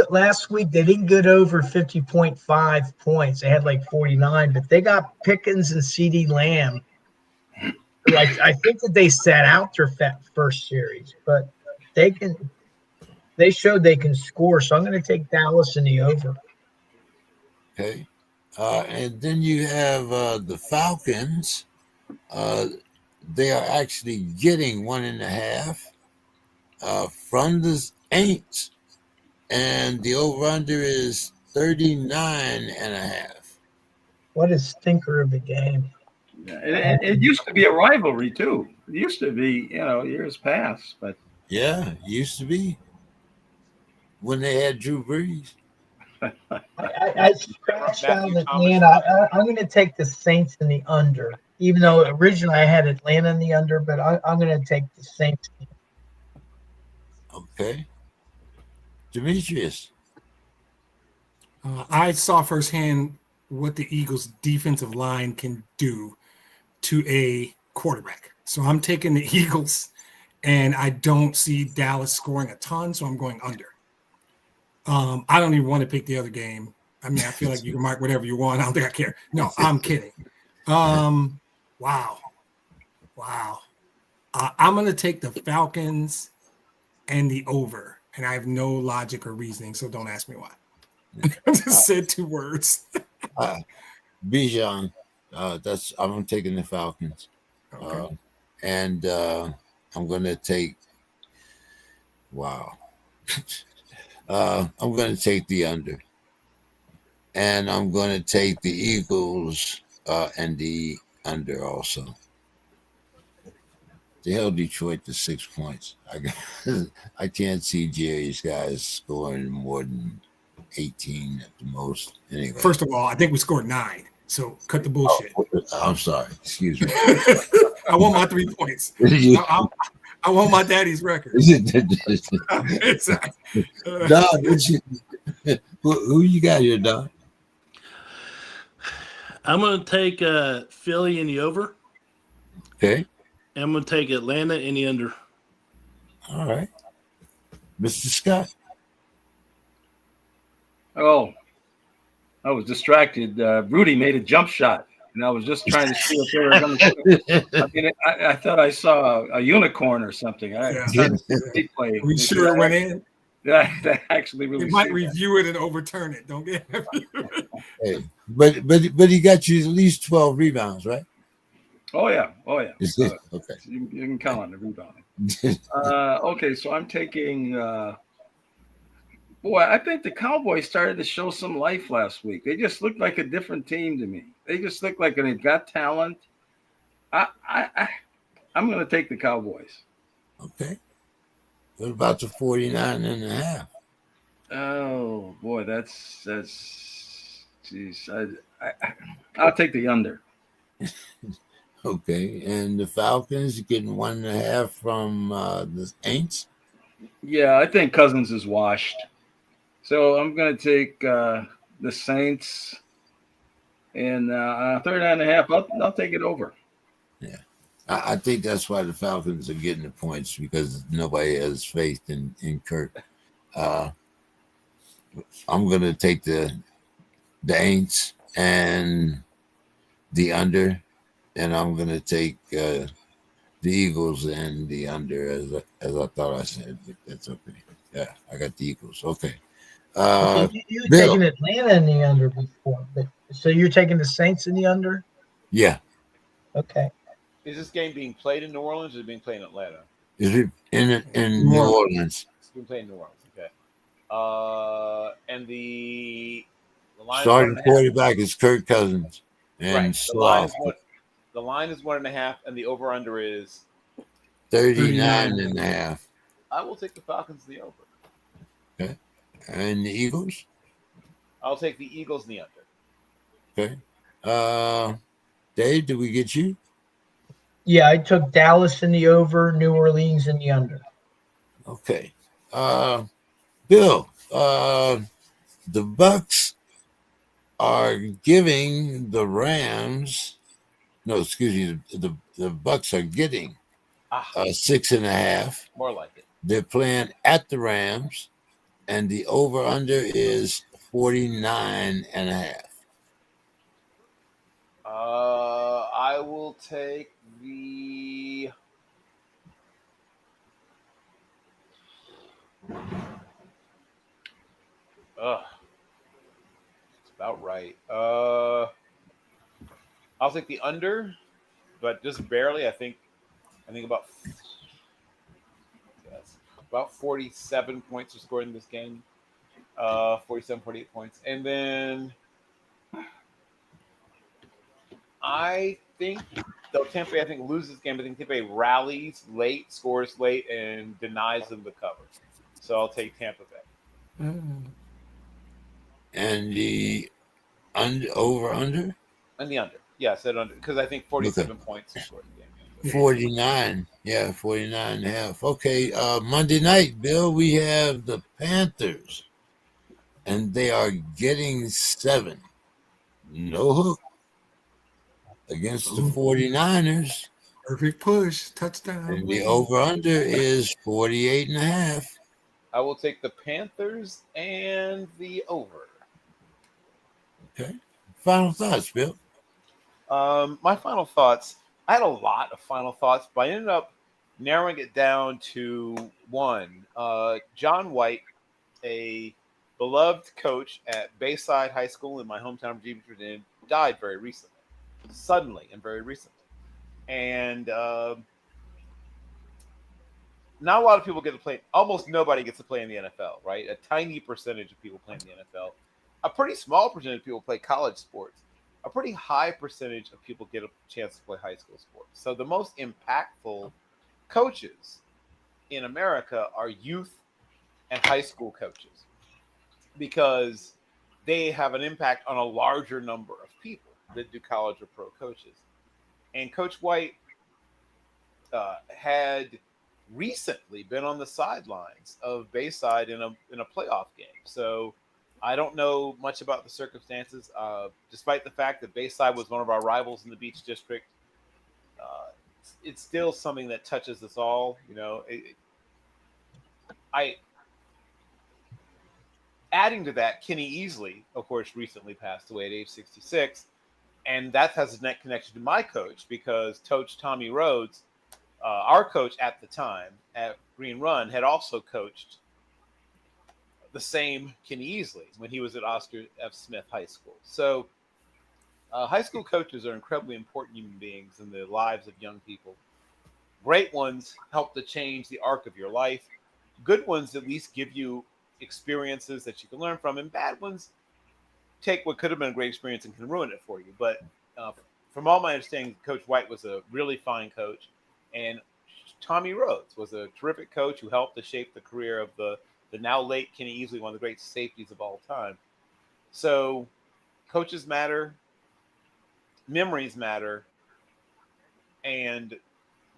last week. They didn't get over 50.5 points. They had like 49, but they got Pickens and CeeDee Lamb. I think that they sat out their first series, but they showed they can score. So I'm going to take Dallas in the over. Okay. And then you have the Falcons. They are actually getting 1.5 from the Aints, and the over/under is 39.5. What a stinker of a game. Yeah, it used to be a rivalry too. It used to be, years past, but Yeah, it used to be when they had Drew Brees. I scratched out Matthew Atlanta. I'm going to take the Saints in the under, even though originally I had Atlanta in the under, but I'm going to take the Saints. Okay. Demetrius. I saw firsthand what the Eagles' defensive line can do to a quarterback. So I'm taking the Eagles, and I don't see Dallas scoring a ton, so I'm going under. I don't even want to pick the other game. I mean, I feel like you can mark whatever you want. I don't think I care. No, I'm kidding. Wow. I'm going to take the Falcons and the over, and I have no logic or reasoning, so don't ask me why. I just said 2 words. Bijan, I'm taking the Falcons. Okay. And I'm going to take, wow. I'm going to take the under. And I'm going to take the Eagles and the under also. The hell Detroit to 6 points. I can't see Jerry's guys scoring more than 18 at the most. Anyway. First of all, I think we scored 9. So cut the bullshit. I'm sorry. Excuse me. I want my 3 points. I want my daddy's record. Exactly. Don, who you got here, Don? I'm going to take Philly in the over. Okay. I'm going to take Atlanta in the under. All right. Mr. Scott. Oh, I was distracted. Rudy made a jump shot, and I was just trying to see if they were going to. I mean, I thought I saw a unicorn or something. Are we sure it went in? Yeah, that actually really. We might review it and overturn it. Don't get it. Hey, but he got you at least 12 rebounds, right? Oh yeah. Okay. You can count on the rebounding. Okay, so I'm taking. Boy, I think the Cowboys started to show some life last week. They just looked like a different team to me. They just look like they've got talent. I'm going to take the Cowboys. Okay. What about the 49.5? Oh boy, that's geez. I'll take the under. Okay, and the Falcons getting 1.5 from the Saints. Yeah, I think Cousins is washed. So I'm going to take the Saints and 39.5. I'll take it over. Yeah, I think that's why the Falcons are getting the points because nobody has faith in Kirk. I'm going to take the Saints and the under, and I'm going to take the Eagles and the under as I thought I said. But that's okay. Yeah, I got the Eagles. Okay. So you were taking Atlanta in the under before, but so you're taking the Saints in the under? Yeah. Okay. Is this game being played in New Orleans or is it being played in Atlanta? Is it in New Orleans? It's being played in New Orleans. Okay. And the line starting quarterback is Kirk Cousins and right. The line is 1.5, and the over under is 39.5. I will take the Falcons in the over. Okay. And the Eagles? I'll take the Eagles in the under. Okay. Dave, did we get you? Yeah, I took Dallas in the over, New Orleans in the under. Okay. Bill, the Bucks are giving the Rams. No, excuse me. The Bucks are getting 6.5. More like it. They're playing at the Rams, and the over/under is 49.5. I will take the. It's about right. I'll take the under, but just barely. I think about 47 points are scored in this game. 47, 48 points. And then I think, though Tampa, loses this game, I think Tampa rallies late, scores late, and denies them the cover. So I'll take Tampa Bay. And the over/under? And the under. Yeah, I said under, because I think 47 points are scored in the game. 49. Yeah, 49.5. Okay, Monday night, Bill, we have the Panthers, and they are getting 7. No hook against the 49ers. Perfect push, touchdown. And the over/under is 48.5. I will take the Panthers and the over. Okay. Final thoughts, Bill. My final thoughts. I had a lot of final thoughts, but I ended up narrowing it down to one. John White, a beloved coach at Bayside High School in my hometown of Virginia, died very recently, suddenly and very recently. And not a lot of people get to play. Almost nobody gets to play in the NFL, right? A tiny percentage of people play in the NFL. A pretty small percentage of people play college sports. A pretty high percentage of people get a chance to play high school sports. So the most impactful coaches in America are youth and high school coaches because they have an impact on a larger number of people that do college or pro coaches. And Coach White had recently been on the sidelines of Bayside in a playoff game. So I don't know much about the circumstances, despite the fact that Bayside was one of our rivals in the Beach District. It's still something that touches us all. You know, adding to that, Kenny Easley, of course, recently passed away at age 66, and that has a net connection to my coach because Coach Tommy Rhodes, our coach at the time at Green Run, had also coached the same Kenny Easley when he was at Oscar F. Smith High School. So high school coaches are incredibly important human beings in the lives of young people. Great ones help to change the arc of your life. Good ones at least give you experiences that you can learn from, and bad ones take what could have been a great experience and can ruin it for you. But from all my understanding, Coach White was a really fine coach, and Tommy Rhodes was a terrific coach who helped to shape the career of the now late Kenny Easley, one of the great safeties of all time. So coaches matter, memories matter, and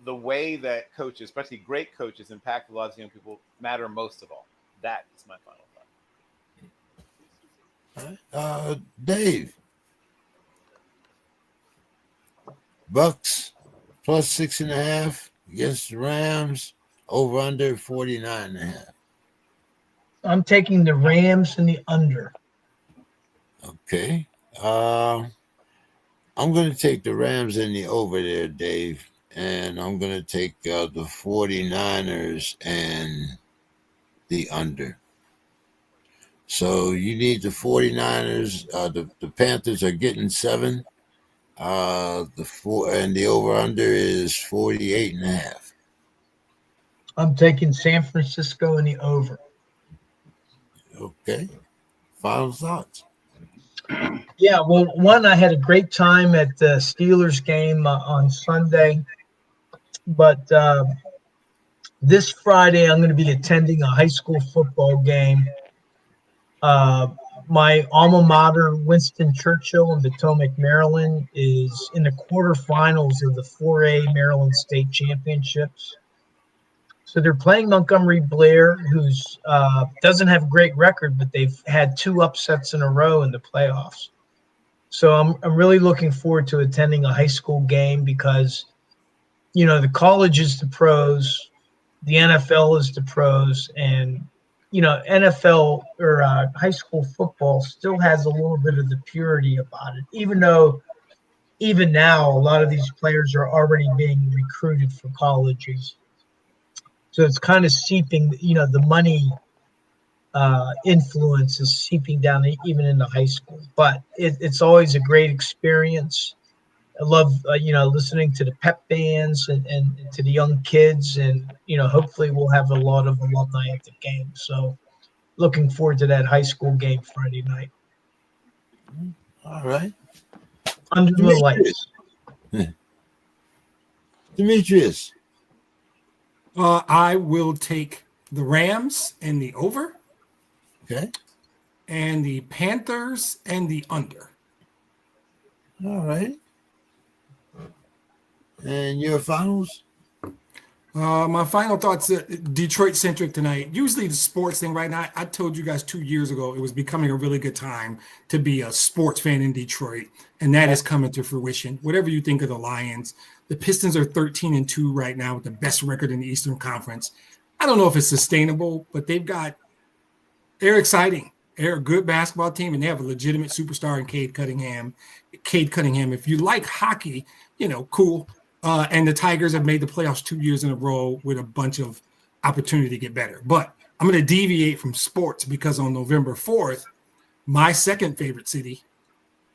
the way that coaches, especially great coaches, impact the lives of young people matter most of all. That is my final thought. Dave. Bucks plus 6.5 against the Rams, over under 49.5. I'm taking the Rams and the under. Okay. I'm going to take the Rams and the over there, Dave. And I'm going to take the 49ers and the under. So you need the 49ers. The Panthers are getting 7. And the over-under is 48.5. I'm taking San Francisco and the over. Okay. Final thoughts. Yeah, well, one, I had a great time at the Steelers game on Sunday. But this Friday, I'm going to be attending a high school football game. My alma mater, Winston Churchill in Potomac, Maryland, is in the quarterfinals of the 4A Maryland State Championships. So they're playing Montgomery Blair, who's doesn't have a great record, but they've had 2 upsets in a row in the playoffs. So I'm really looking forward to attending a high school game because, you know, the college is the pros, the NFL is the pros, and, you know, NFL or high school football still has a little bit of the purity about it, even though even now a lot of these players are already being recruited for colleges. So it's kind of seeping, you know, the money influence is seeping down even into high school. But it's always a great experience. I love, you know, listening to the pep bands and to the young kids. And, you know, hopefully we'll have a lot of alumni at the game. So looking forward to that high school game Friday night. All right. Under the lights. Demetrius. I will take the Rams and the over. Okay. And the Panthers and the under. All right. And your finals? My final thoughts, Detroit centric tonight. Usually the sports thing right now, I told you guys 2 years ago, it was becoming a really good time to be a sports fan in Detroit. And that is coming to fruition. Whatever you think of the Lions, the Pistons are 13-2 right now with the best record in the Eastern Conference. I don't know if it's sustainable, but they're exciting. They're a good basketball team, and they have a legitimate superstar in Cade Cunningham. If you like hockey, you know, cool. And the Tigers have made the playoffs 2 years in a row with a bunch of opportunity to get better. But I'm going to deviate from sports because on November 4th, my second favorite city,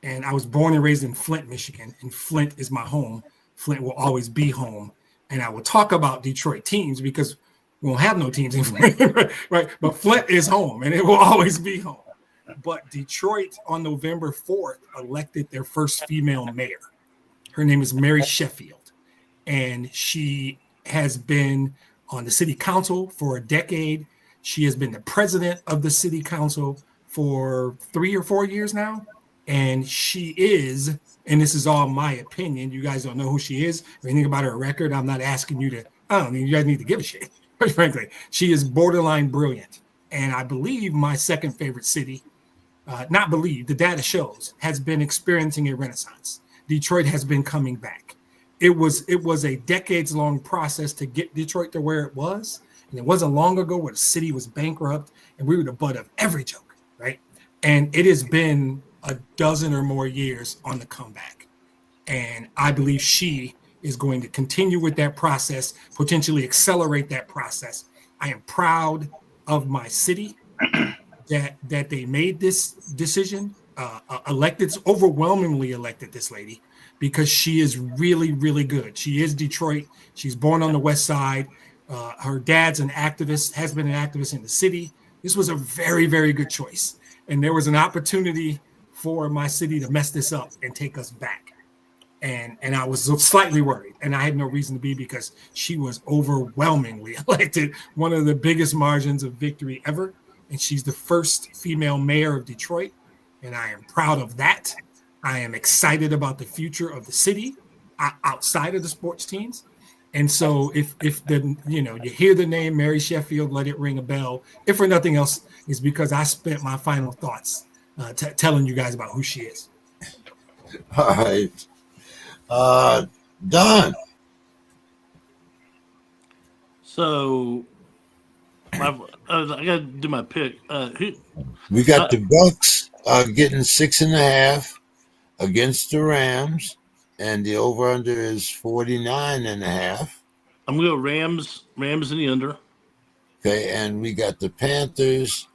and I was born and raised in Flint, Michigan, and Flint is my home. Flint will always be home. And I will talk about Detroit teams because we won't have no teams in Flint, right? But Flint is home, and it will always be home. But Detroit on November 4th elected their first female mayor. Her name is Mary Sheffield, and she has been on the city council for a decade. She has been the president of the city council for 3 or 4 years now. And she is, and this is all my opinion, you guys don't know who she is or anything about her record. I'm not asking you to, I don't think you guys need to give a shit, quite frankly. She is borderline brilliant. And I believe my second favorite city, not believe, the data shows, has been experiencing a renaissance. Detroit has been coming back. It was a decades-long process to get Detroit to where it was. And it wasn't long ago where the city was bankrupt and we were the butt of every joke, right? And it has been a dozen or more years on the comeback. And I believe she is going to continue with that process, potentially accelerate that process. I am proud of my city that they made this decision, overwhelmingly elected this lady because she is really, really good. She is Detroit. She's born on the West Side. Her dad's an activist, has been an activist in the city. This was a very, very good choice. And there was an opportunity for my city to mess this up and take us back. And I was slightly worried, and I had no reason to be because she was overwhelmingly elected, one of the biggest margins of victory ever. And she's the first female mayor of Detroit, and I am proud of that. I am excited about the future of the city outside of the sports teams. And so if the you hear the name Mary Sheffield, let it ring a bell. If for nothing else, is because I spent my final thoughts telling you guys about who she is. All right. Don. So I got to do my pick. We got the Bucks getting 6.5 against the Rams, and the over/under is 49.5. I'm gonna go Rams in the under. Okay, and we got the Panthers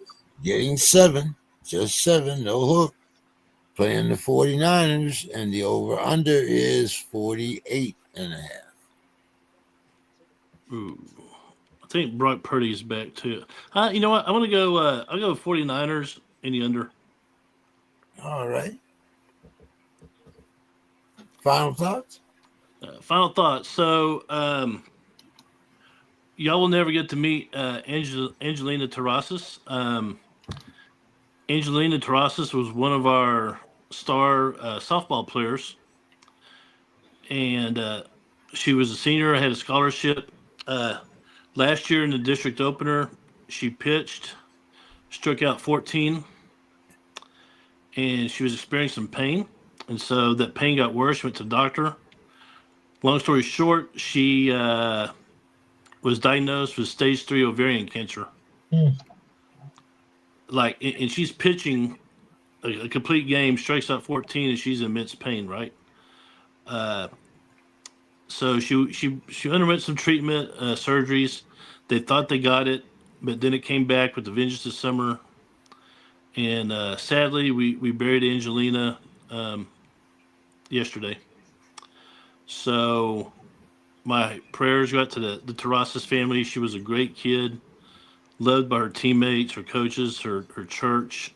getting 7, just 7, no hook, playing the 49ers, and the over/under is 48.5. Ooh, I think Brock Purdy's back too. You know what? I'm gonna go. I'll go 49ers in the under. All right. Final thoughts? Final thoughts. So, y'all will never get to meet Angelina Terrazas. Angelina Terrazas was one of our star softball players, and she was a senior, had a scholarship. Last year in the district opener, she pitched, struck out 14, and she was experiencing some pain. And so that pain got worse, went to the doctor. Long story short, she was diagnosed with stage 3 ovarian cancer. And she's pitching a complete game, strikes out 14, and she's in immense pain, right? So she underwent some treatment, surgeries. They thought they got it, but then it came back with the vengeance this summer. And sadly, we buried Angelina yesterday. So my prayers go out to the Terrazas family. She was a great kid, loved by her teammates, her coaches, her church.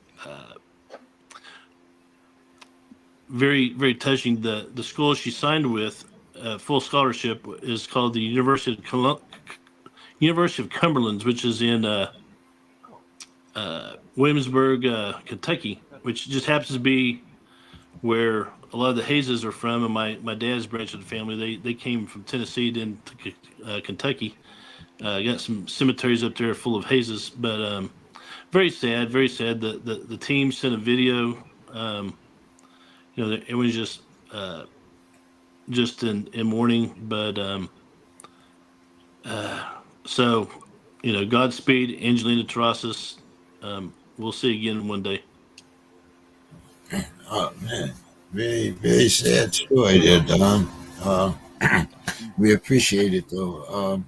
Very, very touching. The school she signed with, full scholarship, is called the University of Cumberland, which is in Williamsburg, Kentucky, which just happens to be where a lot of the Hayeses are from, and my dad's branch of the family, they came from Tennessee then to Kentucky. Got some cemeteries up there full of Hayeses, but very sad, very sad. The team sent a video. It was just in mourning, but so Godspeed, Angelina Terrazas. We'll see you again one day. Oh man, very, very sad story there, Don. We appreciate it though.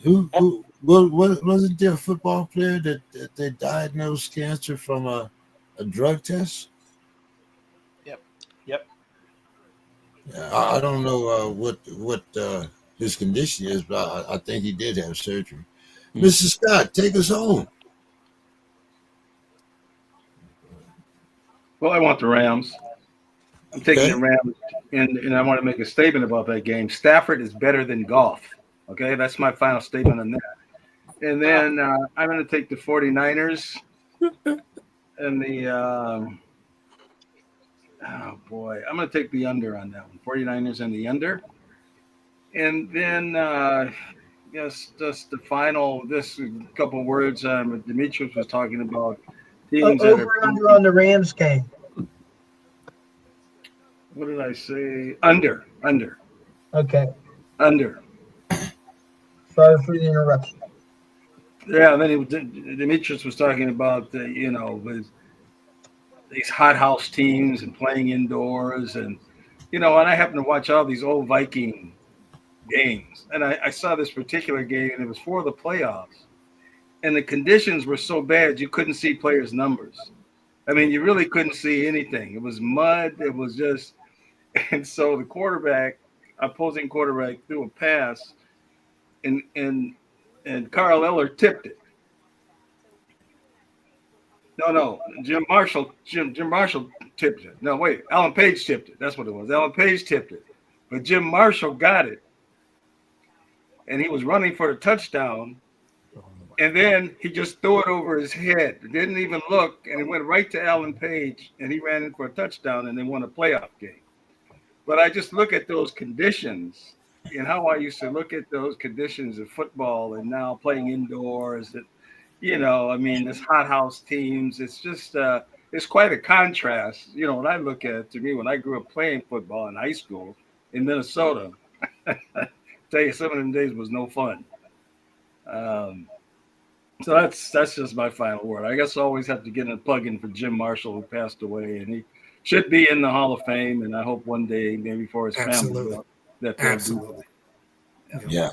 Who wasn't there a football player that they diagnosed cancer from a drug test? Yep. Yeah, I don't know what his condition is, but I think he did have surgery. Mr. Scott, take us home. Well, I want the Rams. I'm taking the Rams, and I want to make a statement about that game. Stafford is better than Goff. Okay, that's my final statement on that. And then I'm going to take the 49ers and the oh boy, I'm going to take the under on that one. 49ers and the under. And then just the final, this couple of words Demetrius was talking about teams that Over under on the Rams game. What did I say? Under. Okay. Under. Sorry for the interruption. Yeah, and then Demetrius was talking about these hothouse teams and playing indoors, and and I happen to watch all these old Viking games, and I saw this particular game, and it was for the playoffs, and the conditions were so bad you couldn't see players' numbers. I mean, you really couldn't see anything. It was mud. It was just, and so the opposing quarterback, threw a pass, and Carl Eller tipped it. No, Jim Marshall tipped it. No, wait, Alan Page tipped it. That's what it was. Alan Page tipped it, but Jim Marshall got it, and he was running for the touchdown, and then he just threw it over his head. Didn't even look, and it went right to Alan Page, and he ran in for a touchdown, and they won a playoff game. But I just look at those conditions and how I used to look at those conditions of football, and now playing indoors. That this hothouse teams. It's just it's quite a contrast. When I look at it, to me, when I grew up playing football in high school in Minnesota, tell you, some of them days was no fun. So that's just my final word. I guess I always have to get a plug in for Jim Marshall, who passed away, and he should be in the Hall of Fame. And I hope one day, maybe for his family, that they'll do it. Yeah.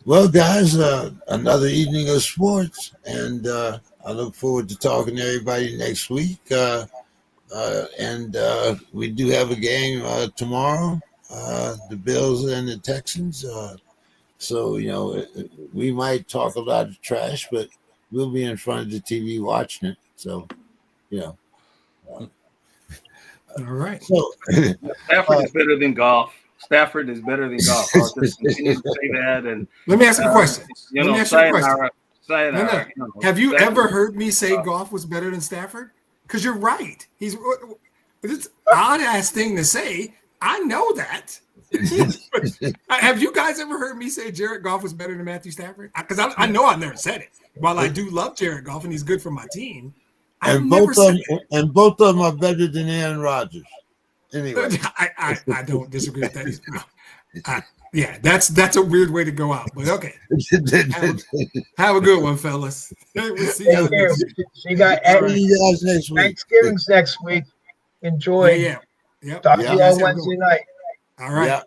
Well, guys, another evening of sports, and I look forward to talking to everybody next week. And we do have a game tomorrow, the Bills and the Texans. So, we might talk a lot of trash, but we'll be in front of the TV watching it. So, All right. So, Stafford is better than Goff. Stafford is better than Goff. I'll just continue to say that. And let me ask you a question. Sayonara. Have you ever heard me say Goff was better than Stafford? Because you're right. It's an odd ass thing to say. I know that. Have you guys ever heard me say Jared Goff was better than Matthew Stafford? Because I know I've never said it. While I do love Jared Goff and he's good for my team, and both of them are better than Aaron Rodgers. Anyway, I don't disagree with that. Yeah, that's a weird way to go out, but okay. Have a good one, fellas. We'll see you guys. So you got Thanksgiving's next week. Enjoy. Yeah. Yep. Talk to you all Wednesday night. All right.